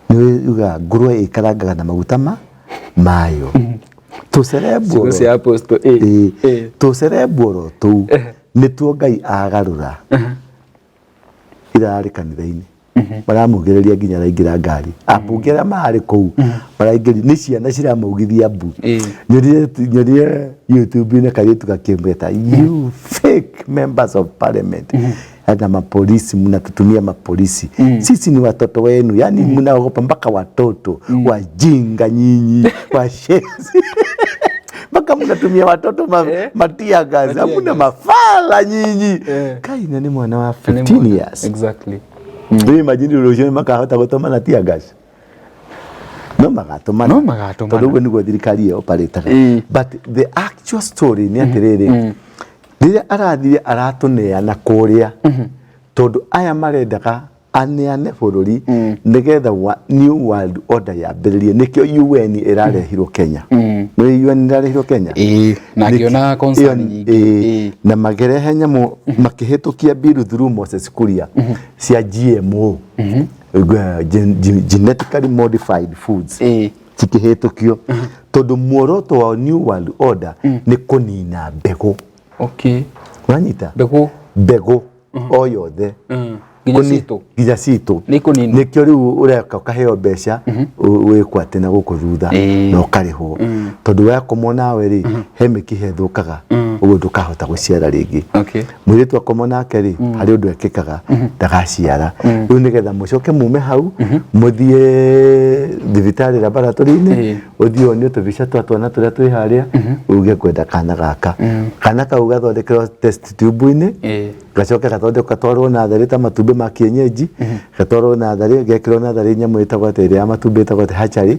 ni uga ngurwe ikarangaga na maguta mayo tucelebu si aposto tucelebu ro tu ni tuo Ngai agarura irari kanitha-ini baramugiriria nginya raingira ngari abungera mahari kou baraingiri ni ciana ciramugithia mbu nyorire YouTube na karitu gakimeta you fake members of parliament na mapolisi mnatutumia mapolisi sisi ni watoto wenu yani mnaogopa mpaka watoto wajinga nyinyi washenzi mpaka mnatumia watoto matia gazi hamuna mafala nyinyi kaina ni mwana wa 15 years exactly imagine uloshoni makahota gutoma na tia gas no magatomana tondu ni thirikari operate but the actual story ni atiriri rire arathire aratuneana kuria tondu aya marendaga aneane bururi nigetha new world order ya beririe nikio UN irarehirwo Kenya ni UN irarehirwo Kenya na kiona concern nyingi na magerehe nyamu makihitukia bill through Moses Kuria cia GMO genetically modified foods cikihitukio tondu muoroto wa new world order ni kunina mbegu wanyita mbegu o yothe ginya cito nikio riu ureka ukaheo mbeca wikwate na guku thutha na ukarihwo tondu wa komona we ri he mikihe thukaga uguo ndukahota guciara ringi mwiritu akomona ke ri hari undu ekikaga ndagaciara riu nigetha mucoke mume hau muthie thibitari laboratory-ini uthio ni tubica twana turia twi haria uge kwenda kana gaka kana ka ugathondekerwo test tube-ini gacoke gathondeka twarwo na tharita matumbi ma kienyeji gatwarwo na thari gekirwo na thari nyamu itagwo tere ya matumbi itagwo hachari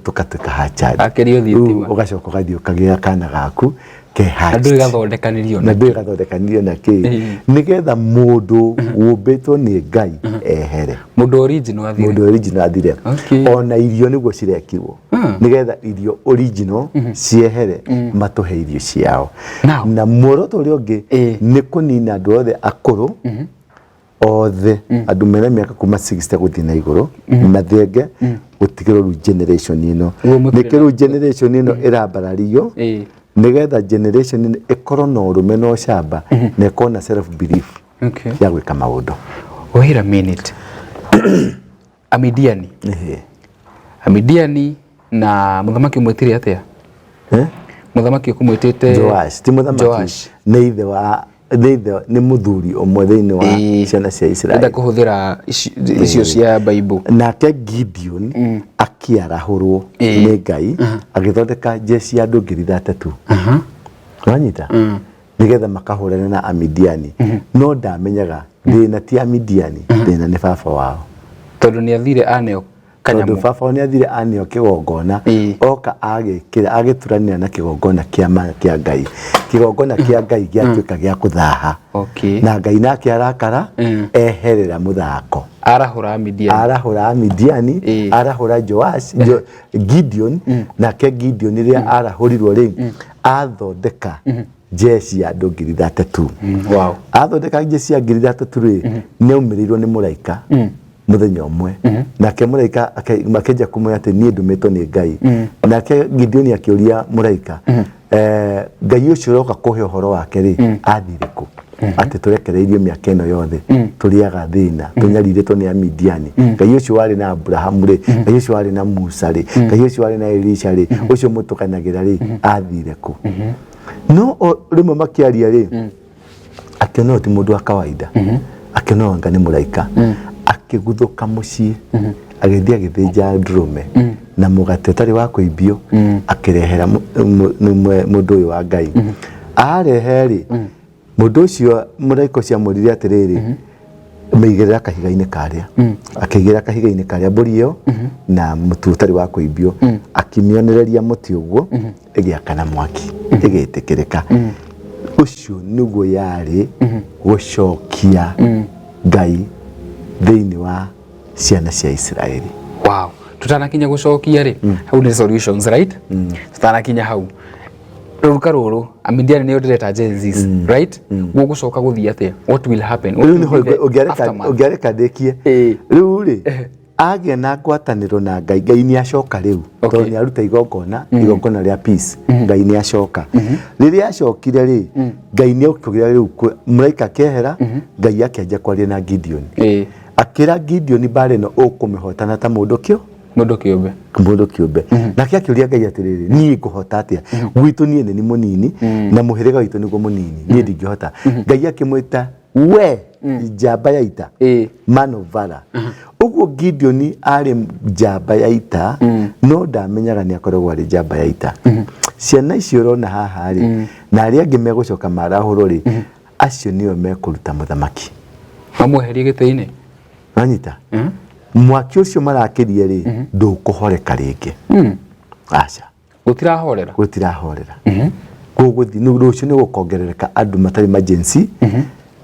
tukatuka hachari akerio thitima ugacoka gathio kagia kana gaku ke hachari ndu gathondekanirio na ki nigetha mundu wumbitwo ni Ngai ehere mundu original athire ona irio niguo cirekirwo nigetha irio original ciehere matuhe irio ciao na muoroto uria ungi ni kunina andu othe akuru othe andu mena miaka kuma 60 guthii na iguru mathenge gutigirwo generation ino nikiru generation ino irambarario nigetha generation ino ikorwo na urume no camba na ikorwo na self belief ya gwika maundu. Wait a minute. Amidiani na muthamaki mwetire atia muthamaki ukumwetete Joash ti muthamaki ni ithe wa ni muthuri omwe thiini wa ciana cia Israeli nda kuhuthira icio cia Bible nake Gideon akiarahurwo ni Ngai agithondeka jeshi ya andu 3,000 wanyita nigetha makahurana na Amidiani no ndamenyaga thina ti Amidiani thina ni baba wao tondu ni athire aneo kanyamu tondu baba ni athire aneo kigongona oka agikira agiturania na kigongona kia Ngai kigongona kia Ngai giatuika gia kuthaha na Ngai nake arakara eherera muthako arahura Amidiani arahura Joash Gideon nake Gideon ria arahurirwo ri athondeka jeshi ya andu 3,000 athondeka jeshi ya 3,000 ri ni umirirwo ni muraika muthenya umwe nake muraika makenja kumwe ati nie ndumitwo ni Ngai nake Gideon akiuria muraika Ngai ucio roka kuhe uhoro wake ri athire ku ati turekereirio miaka ino yothe turiaga thina tunyariritwo ni Amidiani Ngai ucio wari na Abraham ri Ngai ucio wari na Musa ri Ngai ucio wari na Elisha ri ucio mutukanagira ri athire ku no rimwe makiaria ri akiona ti mundu wa kawaida akiona anga ni muraika akiguthuka mucii agithia githinja ndrume na mugate tari wa kuibio akirehera mundu uyu wa Ngai areheri mundu ucio muraika cia murire atiriri meigirira kahiga-ini karia akigira kahiga-ini karia mburi iyo na mutu tari wa kuibio akimionereria muti uguo igiakana mwaki igitikirika ucio niguo yari gucokia Ngai thiini wa ciana cia Israeli. Tutanakinya gucokia ri hau ni solutions right tutanakinya hau ruka ruru Amidiani ni ndireta Genesis right gugucoka guthia atia what will happen ugereka ndekie riu ri agia na ngwataniro na Ngai ni acoka riu tondu ni aruta igongona ria peace Ngai ni acoka riria acokire ri Ngai ni okugira riu muraika kehera Ngai akenja kwaria na Gideon akira Gideon bare no ukumihotana ta mundu kiumbe nake akiuria Ngai atiriri ni nguhota atia gwitu ni ni munini na muhiriga witu niguo munini ni ndingihota Ngai akimwita we njamba ya ita man of valor uguo Gideon ari njamba ya ita no ndamenyaga ni akoragwo ari njamba ya ita ciana icio rona haha ri na aria angi megucoka marahurwo ri acio nio mekuruta muthamaki amweherie gitei-ini anyita mwaki ucio marakirie ri ndukuhoreka ringi acha gutirahorera guguthi rucio ni gukongerereka andu matari emergency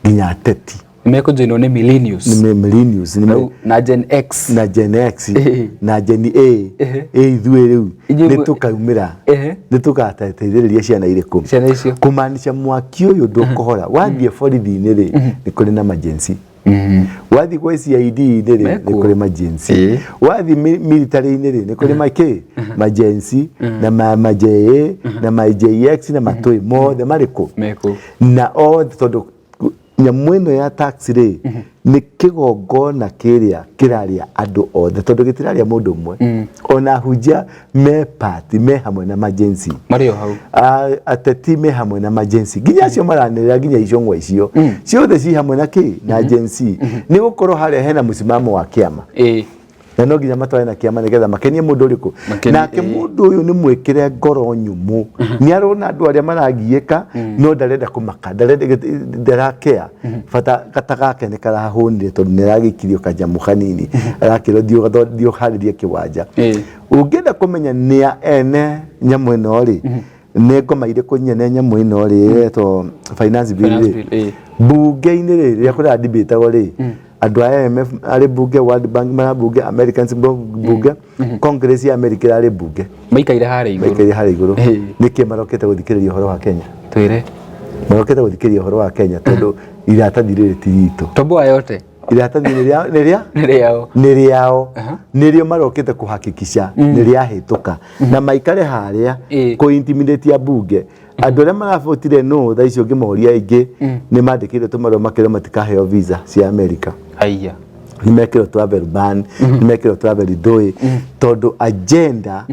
nginya ateti Nimeko join one millennials. Millennials na Gen X. Na Gen X na Gen A. Ithuĩ rĩu nĩ tukaumĩra. Nĩ tugateithĩrĩria ciana irĩkũ. Ciana icio. Kumaanisha mwaki ũyũ ndũkũhora. Wathiĩ borithi-inĩ rĩ nĩ kũrĩ na emergency. Wathiĩ kwa CID rĩ nĩ kũrĩ emergency. Wathiĩ military-inĩ rĩ nĩ kũrĩ makĩ emergency na maJA na maJX na matũĩ mothe marĩkũ. Na othe tondũ nyamũ ĩno ya taxi rĩ nĩ kĩgongona kĩrĩa kĩrarĩa andũ othe tondũ gĩtirarĩa mũndũ ũmwe. Ona hunjia me party me hamwe na emergency. Mario hau. Ateti me hamwe na emergency. Nginya acio maranĩrĩra nginya icong'wa icio. Ciothe ci hamwe na kĩ na agency. Nĩ gũkorwo harĩa hena mũsimamo wa kĩama. Na no nginya matware na kĩama nĩgetha makenie mũndũ ũrĩkũ. Nake mũndũ ũyũ nĩ mwĩkĩre ngoro nyũmũ. Nĩ arona andũ arĩa maragiĩka no ndarenda kũmaka ndarakea. Bata gata gake nĩ karahũnire tondũ nĩ aragĩkirio kanjamũ kanini. Arakĩrwo thiĩ harĩrie kĩwanja. Ũngĩenda kũmenya nĩ ene nyamũ ĩno rĩ nĩ ngoma irĩkũ nyene nyamũ ĩno rĩ to finance bill rĩ bunge-inĩ rĩ rĩrĩa kũrĩa debate rĩ andũ a IMF arĩ bunge, World Bank mara bunge, Americans bunge, Congress ya America arĩ bunge. Maikaire harĩ igũrũ. Nĩkĩ marokete gũthikĩrĩria ũhoro wa Kenya? Twĩre. Marokete gũthikĩrĩria ũhoro wa Kenya tondũ iratathi rĩrĩ ti ritũ. Tomboa yote. Iratathi nĩrĩao. Nĩrĩo marokete kũhakikisha nĩrĩahĩtũka. Na maikare harĩa kũ-intimidate bunge. Andũ arĩa marabotire no thaa icio ngĩmoria aingĩ nĩ mandĩkĩire tũmarũa makĩrĩa matikaheo visa cia America. Aiya. Nĩ mekĩrwo travel ban, nĩ mekĩrwo travel ndũĩ tondũ agenda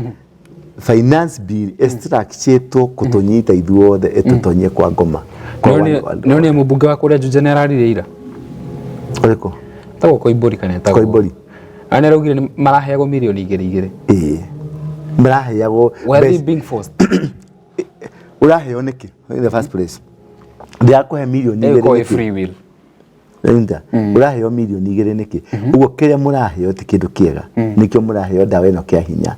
finance bill structuretwo kũtũnyita ithuothe ĩtũtonye kwa ngoma. Nĩ mũmbunge wa kũrĩa Juja nĩ ararire ira. Ũrĩkũ? Tagwo Koimbũri kana etagwo. Koimbũri. Ana raugire maraheagwo mirioni igĩrĩ. Maraheagwo. Were they being forced? Uraheo niki in the first place. Ndiakũhe mirioni igĩrĩ niki. Free will. Nda. Uraheo mirioni igĩrĩ niki. Uguo kĩrĩa mũraheo ti kĩndũ kĩega. Nikĩo mũraheo ndawa ĩno kĩa hinya.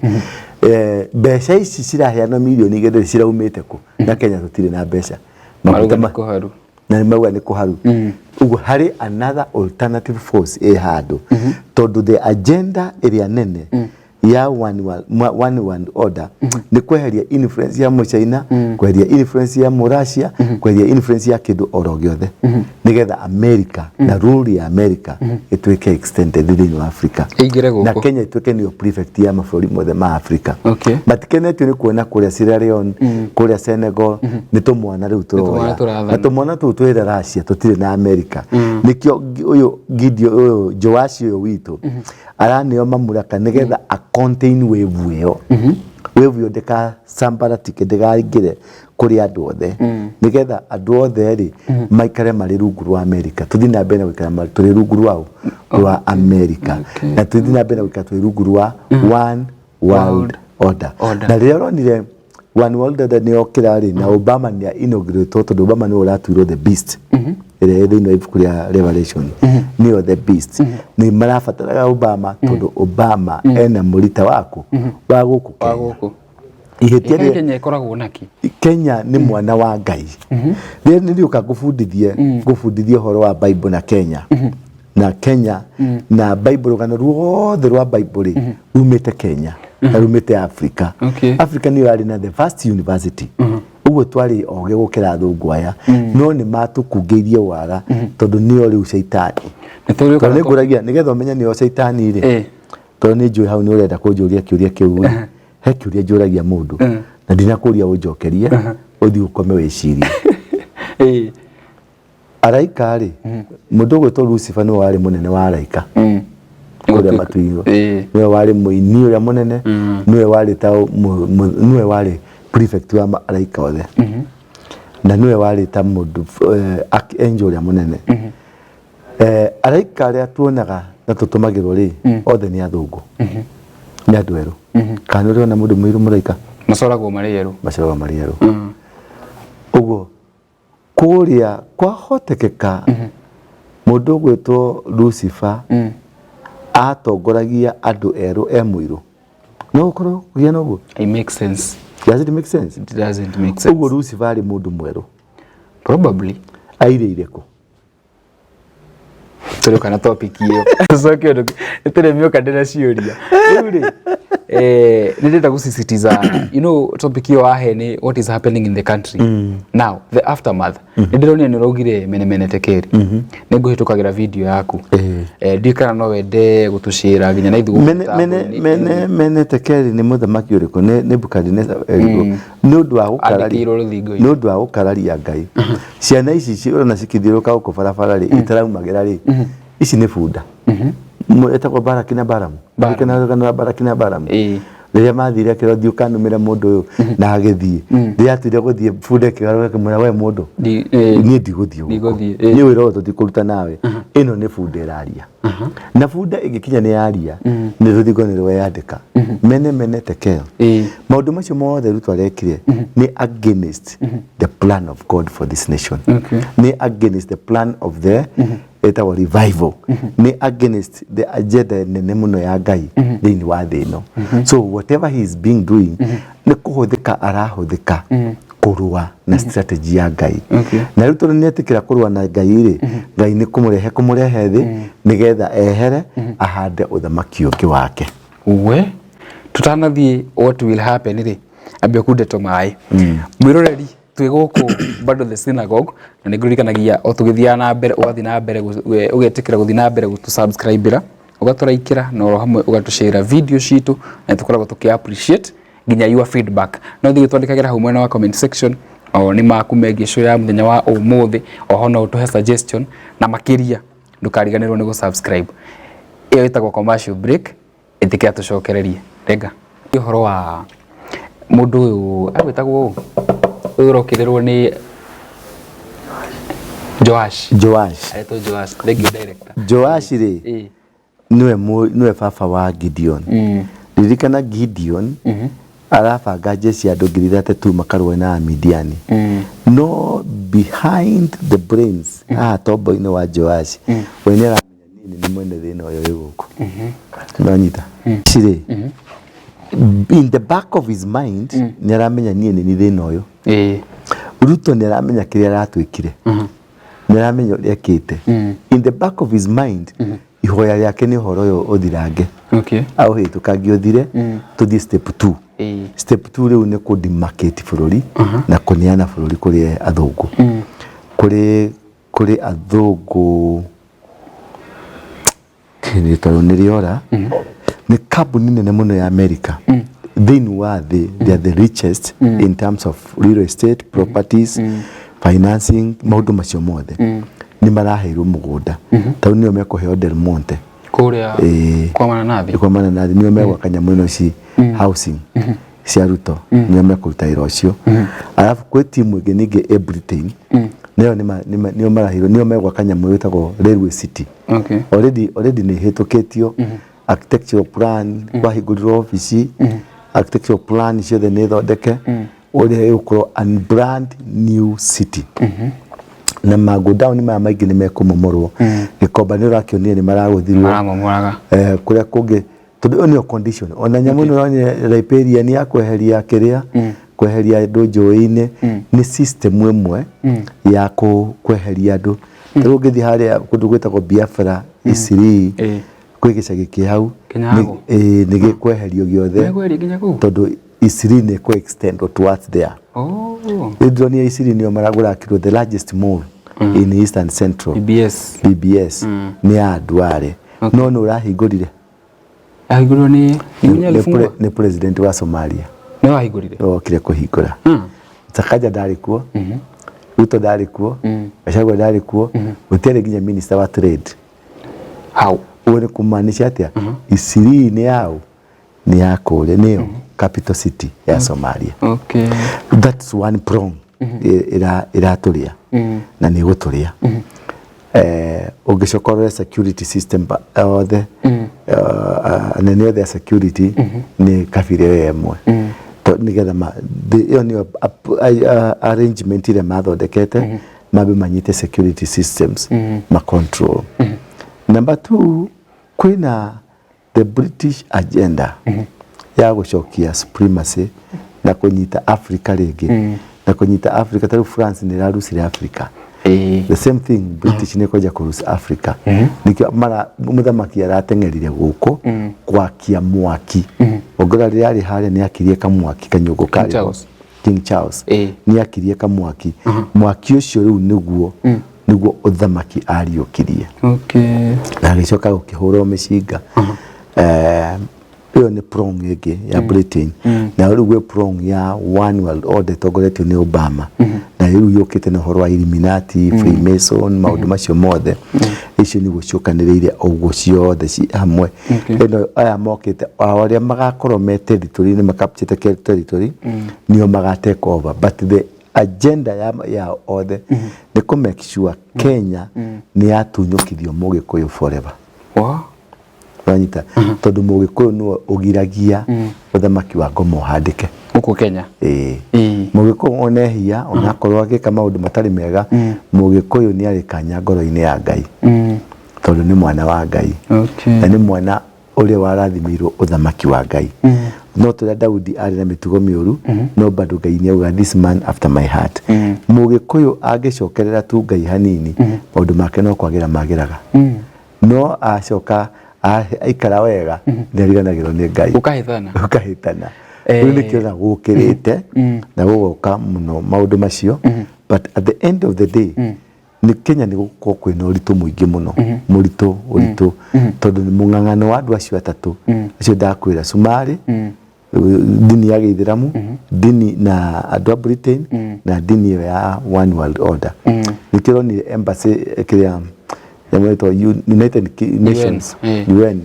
Mbeca ici ciraheanwo mirioni igĩrĩ ciraumĩte kũ? Na Kenya tũtirĩ na mbeca. Maruga nĩ kũharu. Na mauga nĩ kũharu. Uguo harĩ another alternative force handũ. Tondũ the agenda ĩrĩa nene ya one world order ni kweheria influence ya China, kweheria influence ya Russia, kweheria influence ya kindu oro giothe nigetha America na rule ya America ituike extended thĩinĩ wa Africa na Kenya ituike niyo prefect ya mabũrũri mothe ma Africa. Matikenetio ni kuona kuria Sierra Leone, kuria Senegal ni tumwana riu turoya na tumwana tu twira Russia tutire na America nikio uyu Gideon uyu Joash uyu witu aranio mamuraka nigetha contain wave ĩyo wave ĩyo ndeka sambaratike ndĩgaingĩre kũrĩ andũ othe nigetha andũ othe rĩ maikare marĩ rungu rwa America tuthi na mbere gũikara tũrĩ rungu rwa America na tuthi na mbere gũikara tũrĩ rungu rwa one world order na rĩrĩa ronire one world order nĩ okĩra rĩ na Obama nĩ inaugurate tondũ Obama nĩ ũratuirwo the beast ĩrĩa thĩinĩ wa ibuku rĩa Revelation nĩyo the beast nĩ marabataraga Obama tondũ Obama ena mũrita wako wa gũkũ ihĩtia Kenya ĩkoragwo naki Kenya nĩ mwana wa Ngai rĩrĩa nĩrĩũka gũbundithia ũhoro wa Bible na Kenya na Kenya na Bible rũgano ruothe rwa Bible rumĩte Kenya na rumĩte Africa. Africa nĩyo yarĩ na the first university uguo twarĩ oge gũkĩra athũngũ aya no nĩ matũkungĩirie waga tondũ nĩyo rĩu shaitani nĩ ngũragia nĩgetha ũmenye nĩyo shaitani rĩ tondũ nĩ njũĩ hau nĩ ũrenda kũnjũria kĩũria kĩu he kĩũria njũragia mũndũ na ndinakũria ũnjokerie ũthiĩ ũkome wĩcirie araika rĩ mũndũ ũgwĩtwo Lucifer nĩwe warĩ mũnene wa araika kũrĩa matu-inĩ nĩwe warĩ mũini ũrĩa mũnene nĩwe warĩ prefect wa araika othe na nĩwe warĩ ta mũndũ archangel ũrĩa mũnene araika arĩa tuonaga na tũtũmagĩrwo rĩ othe nĩ athũngũ nĩ andũ erũ kana ũrĩona mũndũ mũirũ mũraika macoragwo marĩ erũ ũguo kũrĩa kwahotekeka mũndũ ũgwĩtwo Lucifer atongoragia andũ erũ mũirũ no ũkorwo kũgĩa na ũguo it makes sense. Does it make sense? It doesn't make sense. Ugo Lucifer ari mundu mweru. Probably. Aire ireko. tuli kana topic hiyo soke ndo tule mioka ndena ciuria riu nindenda gusisitiza topic hiyo ahe ni what is happening in the country now the aftermath nindironia ni rogire mene tekeri ninguhitukagira video yaku ndikana no wende gutushira ginya na ithu mene tekeri ni muthamaki uriku ni Nebukadneza nundu wa gukararia Ngai ciana ici ciona cikithiuruka guku barabara ri itaraumagira ri ici ni bunda etagwo Baraki na Baramu Baraki na Baramu riria mathire akirothiu kanumira mundu uyu na agithie riria atire guthie bunda kigaruka kimura we mundu ni ndiguthiu ni wiro tutikuruta nawe ino ni bunda iraria na bunda igikinya ni yaria ni ruthigo ni rweyandika mene tekeo maundu macio mothe rutwa rekire ni against the plan of God for this nation ni against the plan of the etagwo revival ni against the agenda nene muno ya Ngai thiini wa thi ino so whatever he is being doing ni kuhuthika arahuthika kurua na strategy ya Ngai na riu tondu nietikira kurua na Ngai ri Ngai ni kumurehe thi nigetha ehere ahande uthamaki ungi wake we tutanathie what will happen ri ambia kundeto mai mwiroreri twiguku bado the synagogue na niguririkanagia o tugithia na mbere ugathi na mbere ugetikira guthi na mbere gutu subscribe ugaturaikira no hamwe ugatushare video citu na tukoragwo tuki appreciate ginya your feedback no thigi twandikagira hau mwena wa comment section o ni maku megie show ya muthenya wa umuthi o hono utuhe suggestion na makiria ndukariganirwo ni subscribe iyo itagwo commercial break itikia tucokererie rega ihoro wa mundu uyu agwitagwo urokirerwo ni Joash eto Joash the director Joash ri niwe baba wa Gideon ririkana Gideon arabanga jeshi andu 3,000 makarwe na Midiani no behind the brains tombo-ini wa Joash wene aramenya nini ni mwene thina uyu wi guku nonyita cire in the back of his mind ni aramenya nini ni thina uyu Ruto ni aramenya kiria aratwikire ni aramenya uria ekite in the back of his mind ihoya riake ni horo yo uthirange au hitukangi uthire tuthie step 2 step 2 riu ni ku demarcate bururi na kuniana bururi kuri athungu kuri athungu kini toro niriora ni kambuni nene muno ya America they are the richest in terms of real estate properties financing maundu macio mothe ni maraheirwo mugunda tau nio mekuheo Del Monte kuria kwa Mananathi nio megwa kanyamu ino ci housing cia Ruto nio mekuruta ira ucio alafu kwe timu ingi ningi Britain nio nio maraheirwo nio megwa kanyamu witagwo Railway City already ni hitukitio architectural plan kwa higurirwo office architectural plan ciothe ni thondeke uria igukorwo brand new city na mago down ma maingi ni mekumomorwo gikomba ni rakionire ni maraguthirwo kuria kungi tondu onio condition ona nyamu no Riparian ya kweheria kiria kweheria andu njui-ini ni system imwe ya kweheria andu turungithi haria kundu gwitagwo Biafra Isiri kwi gicagi ki hau ni gikweherio giothe tondu Isiri ni ko extend towards there Idronia Isiri nio maragura kiro the largest mall in Eastern Central BBS ni adware no no rahingurire ahinguriro ni president wa Somalia no ahingurire kire kuhingura Sakaja ndari kuo Ruto ndari kuo Gachagua ndari kuo utere ginya minister wa trade how uone kumaanisha atia Isiri ni yao ni yako nio capital city ya Somalia that's one prong iraturia na ni guturia ugicokorera security system othe nene othe security ni kabire yemwe nigetha iyo ni arrangement ile mathondekete mabe manyite security systems ma control number 2 kwina the British agenda ya gucokia supremacy na kunyita Africa ringi na kunyita Africa taru France ni rarucire Africa the same thing British ne koja kurus Africa nikyo mara muthamaki aratengerire guko gwakia mwaki ogora riari hare ni akirie kamwaki kanyugo kari King Charles ni akirie kamwaki mwaki ucio riu niguo uthamaki ariukirie na gicoka gukihura mishinga iyo ni prong ege ya Britain na riu prong ya one world order togoretio ni Obama na riu yokite na horo wa Illuminati Freemason maundu macio mothe icio ni gucokaniriire oguo ciothe ci hamwe eno aya mokite awaria magakorwo me territory ni makapchite territory nio magatake over but the agenda ya othe ni ku make sure Kenya ni yatunyukithio Mugikuyu forever Ranyita tondu Mugikuyu no ogiragia uthamaki wa Ngomo handike uko Kenya Mugikuyu onehia onakorwo agika maundu matari mega Mugikuyu ni ari kanya ngoro-ini ya Ngai tondu ni mwana wa Ngai na ni mwana uri warathimirwo uthamaki wa Ngai no turia Daudi ari na mitugo miuru no bado Ngai ni auga this man after my heart Mugikuyu agicokerera tu Ngai hanini maundu make no kwagira magiraga no acoka aikara wega ndiriganagirwo ni Ngai ukahitana ni kira gukirite na gugoka muno maundu macio but at the end of the day ni Kenya ni guko kwina uritu muingi muno muritu uritu tondu ni mung'ang'ano wa andu acio atatu acio ndakwira Sumari dini ya Githiramu dini na andu a Britain na dini ya one world order nikiro ni embassy kiria yameto United Nations UN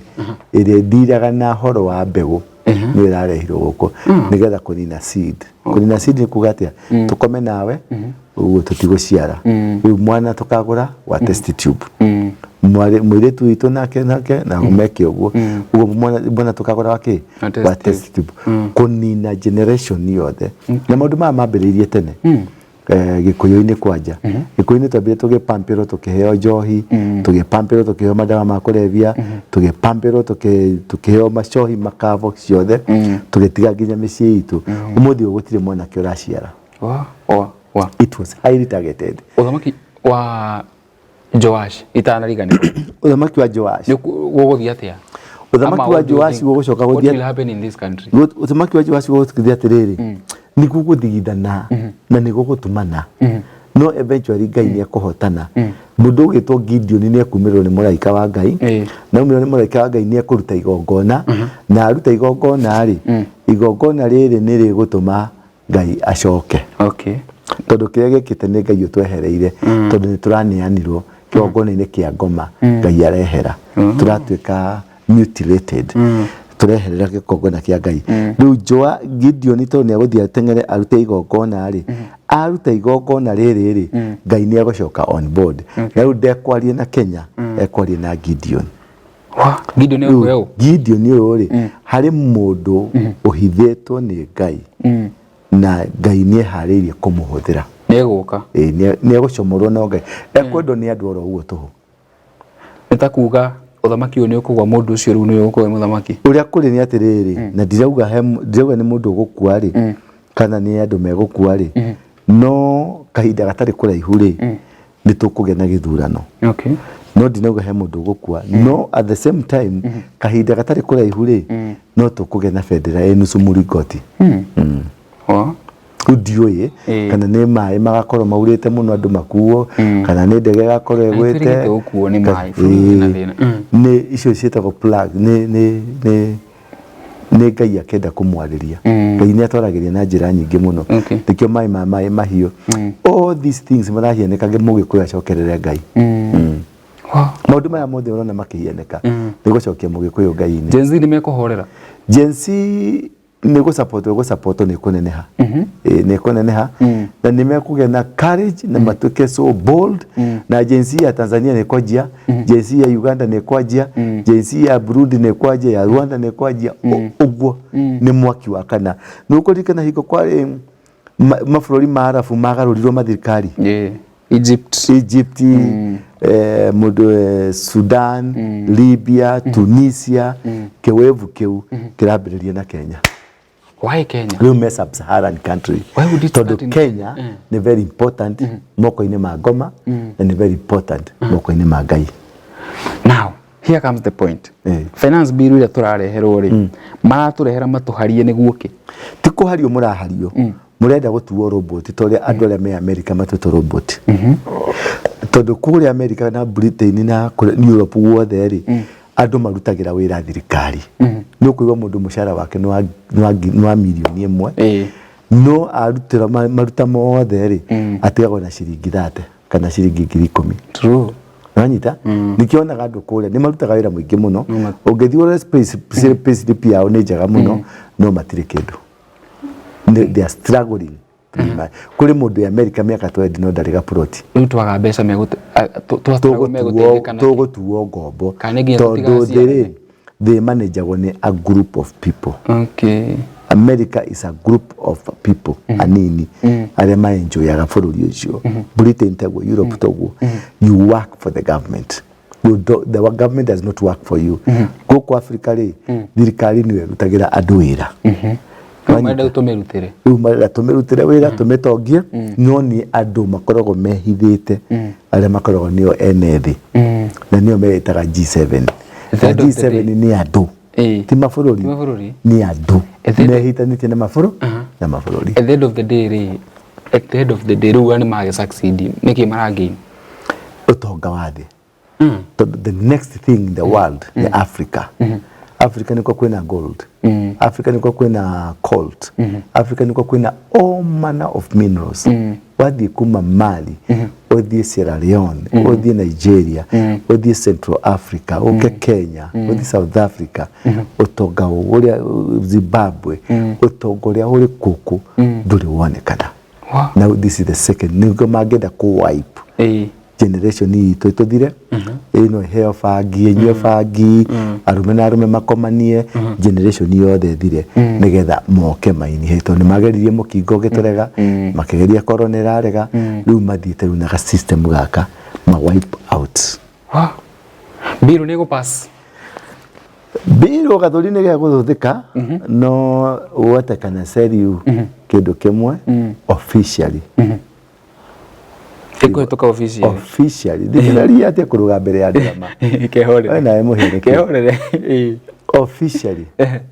ire diraga na horo wa mbegu ni rarehiro guko nigetha kunina seed ni kugatia tukome nawe uguo tutiguciara riu mwana tukagura wa test tube mwire tu itu nake na umeke uguo mwana tukagura wake wa test tube kunina generation yothe na maundu mambiririe tene Gikuyu-ini kwanja Gikuyu-ini twambire tugipampiro tukiheo njohi tugipampiro tukiheo madawa ma kulevya tugipampiro tukiheo macohi makavo ciothe tugitiga nginya micii itu umuthi ugutire mwana ki uraciara it was highly targeted uthamaki wa Joash itanarigani uthamaki wa Joash guguthia atia uthamaki wa Joash gugucoka guthia what will happen in this country uthamaki wa Joash guguthia atiriri ni guguthigithana na ni gugutumana no eventually Ngai ni akuhotana mundu ugitwo Gideon ni akumirwo ni muraika wa Ngai na umirwo ni muraika wa Ngai ni akuruta igongona na aruta igongona ari igongona riri ni rigutuma Ngai acoke tondu kiria gikite ni Ngai utwehereire tondu ni turanianirwo kigongona-ini kia ngoma Ngai arehera turatuika mutilated tureherera gikongona kia Ngai riu Gideon to ni aguthia tengere arute igongona ari aruta igongona riri Ngai ni agocoka on board riu ndekwarie na Kenya ekwarie na Gideon Gideon uri hari mundu uhithitwo ni Ngai na Ngai ni haririe kumuhuthira neguka ni agucomorwo na Ngai ekwendo ni andu oro uguo tuhu nitakuga uthamaki uyu ni ukugwa mundu ucio riu ni ukugwa muthamaki uria kuri ni atiriri na ndirauga ni mundu ugukua ri kana ni andu megukua ri no kahinda gatari kuraihu ri ni tukugia na githurano no ndinauga he mundu ugukua no at the same time kahinda gatari kuraihu ri no tukugia na federal enusu murigoti ndiuye kana ni mai magakorwo maurite muno andu makuo kana ni ndege gakorwo egwite ukuo ni mai na thina ni icio cietagwo plug ni Ngai akenda kumwariria Ngai ni atwaragiria na njira nyingi muno tikio mai mahiu all these things marahienekage Mugikuyu acokerere Ngai maundu maya mothe urona makihioneka ni gucokia Mugikuyu Ngai-ini Gen Z ni mekuhorera Gen Z ni gusupport ni kuneneha ni kuneneha na ni mekugia na courage na matuke so bold na Gen Z ya Tanzania ni kwajia Gen Z ya Uganda ni kwajia Gen Z ya Burundi ni kwajia ya Rwanda ni kwajia uguo ni mwaki wa kana nukurikana hiko kwa mafurori maarafu magarurirwo mathirikari Egypt Sudan Libya Tunisia kiwevu kiu kirambiriria na Kenya Why Kenya? Riu me sub-Saharan country. Why would it start in Kenya? Ni very important moko-ini ma Goma na ni very important moko-ini ma Ngai. Now, here comes the point. Finance bill ira turareherwo ri maraturehera matuharie niguo ki tikuhario murahario murenda gutuo robot tore andu aria me America matuto robot tondu kuri America na Britain na Europe wothe ri andu marutagira wira thirikari ni ukuigwa mundu mushara wake no milioni imwe no arutira maruta mothe ri atigagwo na ciringi 30 kana ciringi 10,000. True. Nanyita nikionaga andu kuria ni marutaga wira muingi muno ungithiura space pia o ni njega muno no matire kindu they are struggling kuri mundu ya America miaka 20 no ndariga plot riu twaga mbeca tugutuo ngombo tondu they managagwo ni a group of people. Okay. America is a group of people anini aria ma enjoyaga bururi ucio Britain tago Europe tago you work for the government, the government does not work for you. Goko Africa ri thirikari niwe rutagira andu wira Umada tumerutire wira tumetongie no ni andu makoragwo mehithite aria makoragwo nio enethi na nio meetaga G7. G7 ni andu ti mabũrũri ni andu mehitanĩtie na mabũrũri na mabũrũri. At the end of the day riu ani mage succeed niki maragain utonga wa thi. The next thing in the world ni Africa. Africa niko kwina gold, Africa niko kwina colt, Africa niko kwina all manner of minerals. Wathi kuma Mali, wathi Sierra Leone, wathi Nigeria, wathi Central Africa, uke Kenya, wathi South Africa, utonga uria Zimbabwe, utonga uria uri kuku nduri wonekana. Now this is the second niko magenda ku wipe generation itu tuthire ino heo fagi enyo fagi arume na arume makomanie generation yothe thire nigetha moke maini heto ni mageririe mukingo giturega makigeria corona rega riu mathiete riu na ga system gaka ma wipe out. Biru ni go pass biru gathuri ni gya guthuthika no what can I say you kindu kimwe officially ikuhituka officially ndikiraria ati kuruga mbere ya drama kehorere na emuhere kehorere officially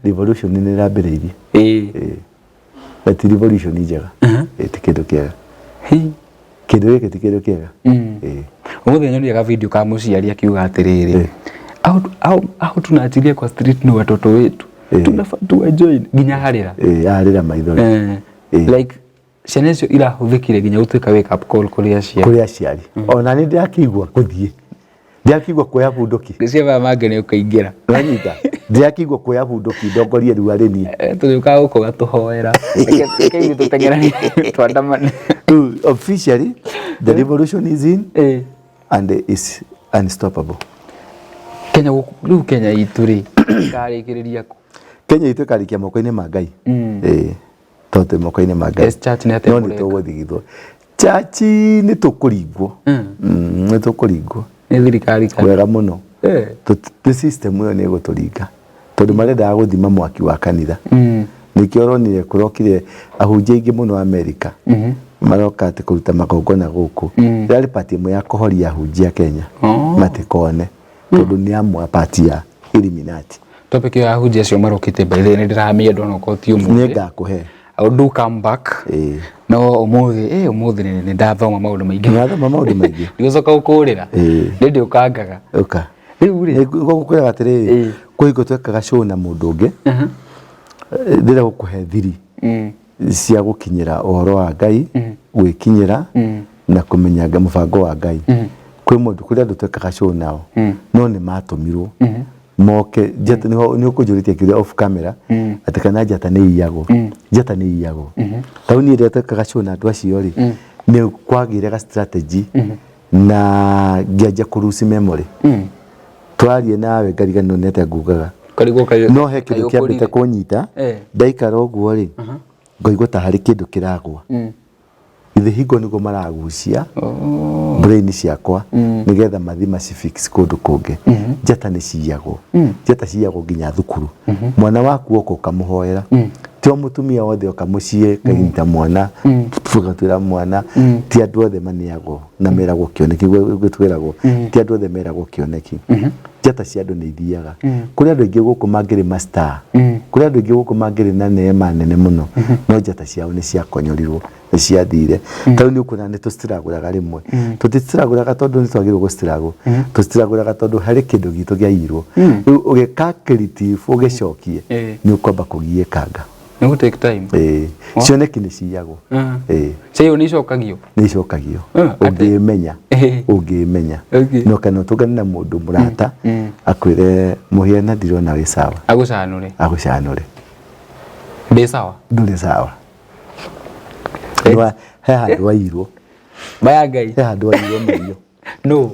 revolution ni rambiriirie but revolution njega ti kindu kiega kindu giki ti kindu kiega umuthe nyoniaga video ka muciari akiuga atiriri au tunaachilia kwa street ni watoto wetu tunafaa tuwajoin nginya harira harira maithori like Shenecio ila huthikire ginya utuika wake up call kuri aciari ona ni ndiakigwa kuthie ndiakigwa kuya bunduki ndiciaba mangene ukaingira ranyita ndiakigwa kuya bunduki ndongorie riu areni tuliuka guko gatuhoera keingi tutengerani twandamane. Officially the revolution is in and is unstoppable. Kenya ituri karikiriria ku Kenya itu karikia moko-ini ma Ngai tondu moko-ini ma Ngai church ni no ni tuguthigithwo church ni tukuringwo ni tukuringwo ni thirikari wega muno the system yo ni guturinga tondu marenda guthima mwaki wa kanitha nikio ronire kurokire ahunjia ingi muno America maroka ati kuruta magongona guku rari party imwe ya kuhoria ahunjia Kenya matikone tondu ni amwe party ya Illuminati. Topic ya ahunjia cio marokite by the ndiramie ndona ko ti umuthi ni ngakuhe I will do come back no umuthi ni ndathoma maundu maingi ndigocoka gukurira ndi ukangaga uka riu ri gukwira atiri kuhingo twekaga show na mundu ungi ndira gukuhe thiri cia gukinyira uhoro wa Ngai gwikinyira na kumenyaga mubango wa Ngai kwi mundu kuria andu twekaga show nao no ni matumirwo moke jata ni ukujuritie kiria off camera atakana jata ni iyago tauni ire twekaga show na andu acio ri ni kwagire ga strategy na ngiaja kurusi memory twarie nawe ngarigano nete ngugaga no he kindu kiambite kunyita ndaikara uguo ri ngoigwa ta hari kindu kiragwa ithe hingo nigo maragucia brain ciakwa nigetha mathima cifix kundu kungi njata ni ciyagwo njata ciyagwo nginya thukuru mwana waku uko kamuhoera tio mutumia wothe okamucie kahinda mwana tugatwira mwana ti andu othe maniago na meragwo kioneki gwitwiragwo ti andu othe meragwo kioneki njata cia andu ni ithiaga kuri andu aingi guku mangiri master kuri andu aingi guku mangiri na neema nene muno no njata ciao ni cia konyorirwo ni cia thire tau ni ukuna ni tustraguraga rimwe tutistraguraga tondu ni twagirwo gustrago tustraguraga tondu hari kindu gitu giairwo ugika creative ugicokie ni ukwamba kugiekanga no take time cioneki ni ciagwo cio ni cokagio ungimenya no kana tugana na mundu murata akwire muhiana ndirona wi sawa agucanure ndi sawa nduri sawa nwa he handu wairwo baya ngai he handu wairwo maiyo no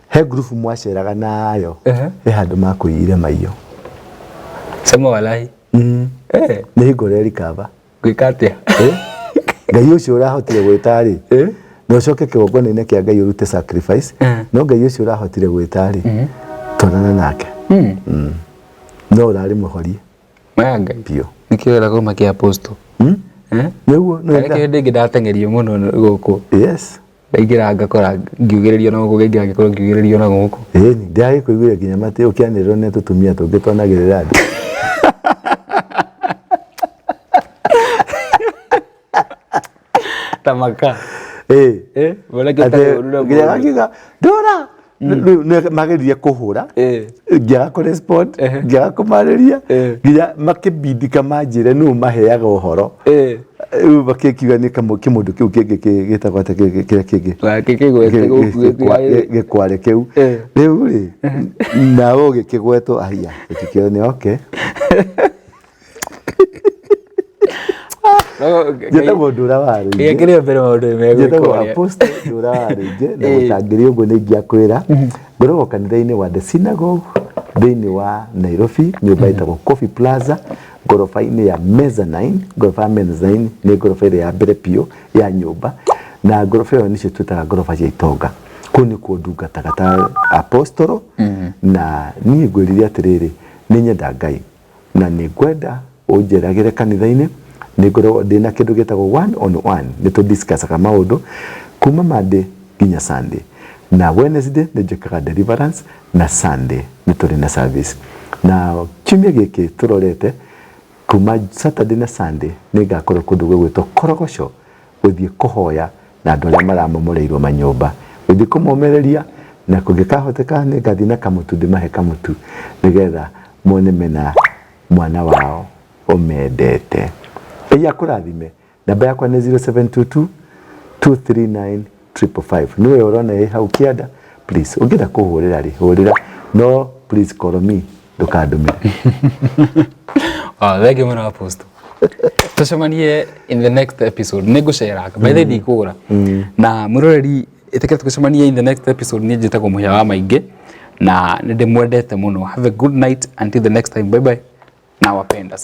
he group mwaceraga nayo he handu makuire maiyo sema walai ni ngoreri kaba gwikatia ngai ucio urahotire gwitari no coke kigongona-inĩ kia ngai urute sacrifice no ngai ucio urahotire gwitari tonana nake no urari muhorie baya ngai pio nikira goma kia apostle niguo no ndio ndingi ndatengerio muno guku yes ndaingira ngakora ngiugiririo na guku ngingira ngikora ngiugiririo na guku ni ndai kuiguira kinya mate ukianirwo ne tutumia tungi twanagirira andu tamaka wala kiga dora mageririe kuhura ngiaga ku respond ngiaga kumariria nginya makibindika manjire nu maheaga uhoro bakikiuga ni kimundu kiu kingi gitagwate kingi gikware kiu riu ri nawe gikigwetwo ahia tikio ni okay Jetagwo ndura waru ngire mbere maundu jetagwo apostle ndura waru na mutangiri ugo ni ngiakwira ngorwo kanitha-ini wa The Synagogue thiini wa Nairobi nyumba itagwo Coffee Plaza gorofa-ini ya Mezzanine gorofa ya Mezzanine ni gorofa ile ya mbere pio ya nyumba na gorofa iyo nicio twitaga gorofa cia itonga kuu ni kuo ndungataga ta apostolo na niĩ ngwĩrire atiriri ni nyenda Ngai na ni ngwenda unjeragire kanitha-ini nigoro ndina kindu gitagwo one on one ni to discuss kama maundu kuma Monday nginya Sunday na Wednesday ni njikaga deliverance na Sunday ni turi na service na kiumia giki turorete kuma Saturday na Sunday ni ngakorwo kundu gwitwo Korogoco guthie kuhoya na andu aria maramomoreirwo manyumba guthie kumomereria na kungikahoteka ni ngathie na kamutu ndimahe kamutu nigetha mone mena mwana wao omendete eya kurathime namba yakwa ni 0722 239 555 niwe urona hau kianda please ungira kuhurira ri hurira no please call me ndukandumire thank you muno apostle tucemanie in the next episode niguceraga by the way ndikura na muroreri itekere tucemanie in the next episode ni njitagwo muhia wa maingi na ndimwendete muno have a good night until the next time bye bye na wapenda.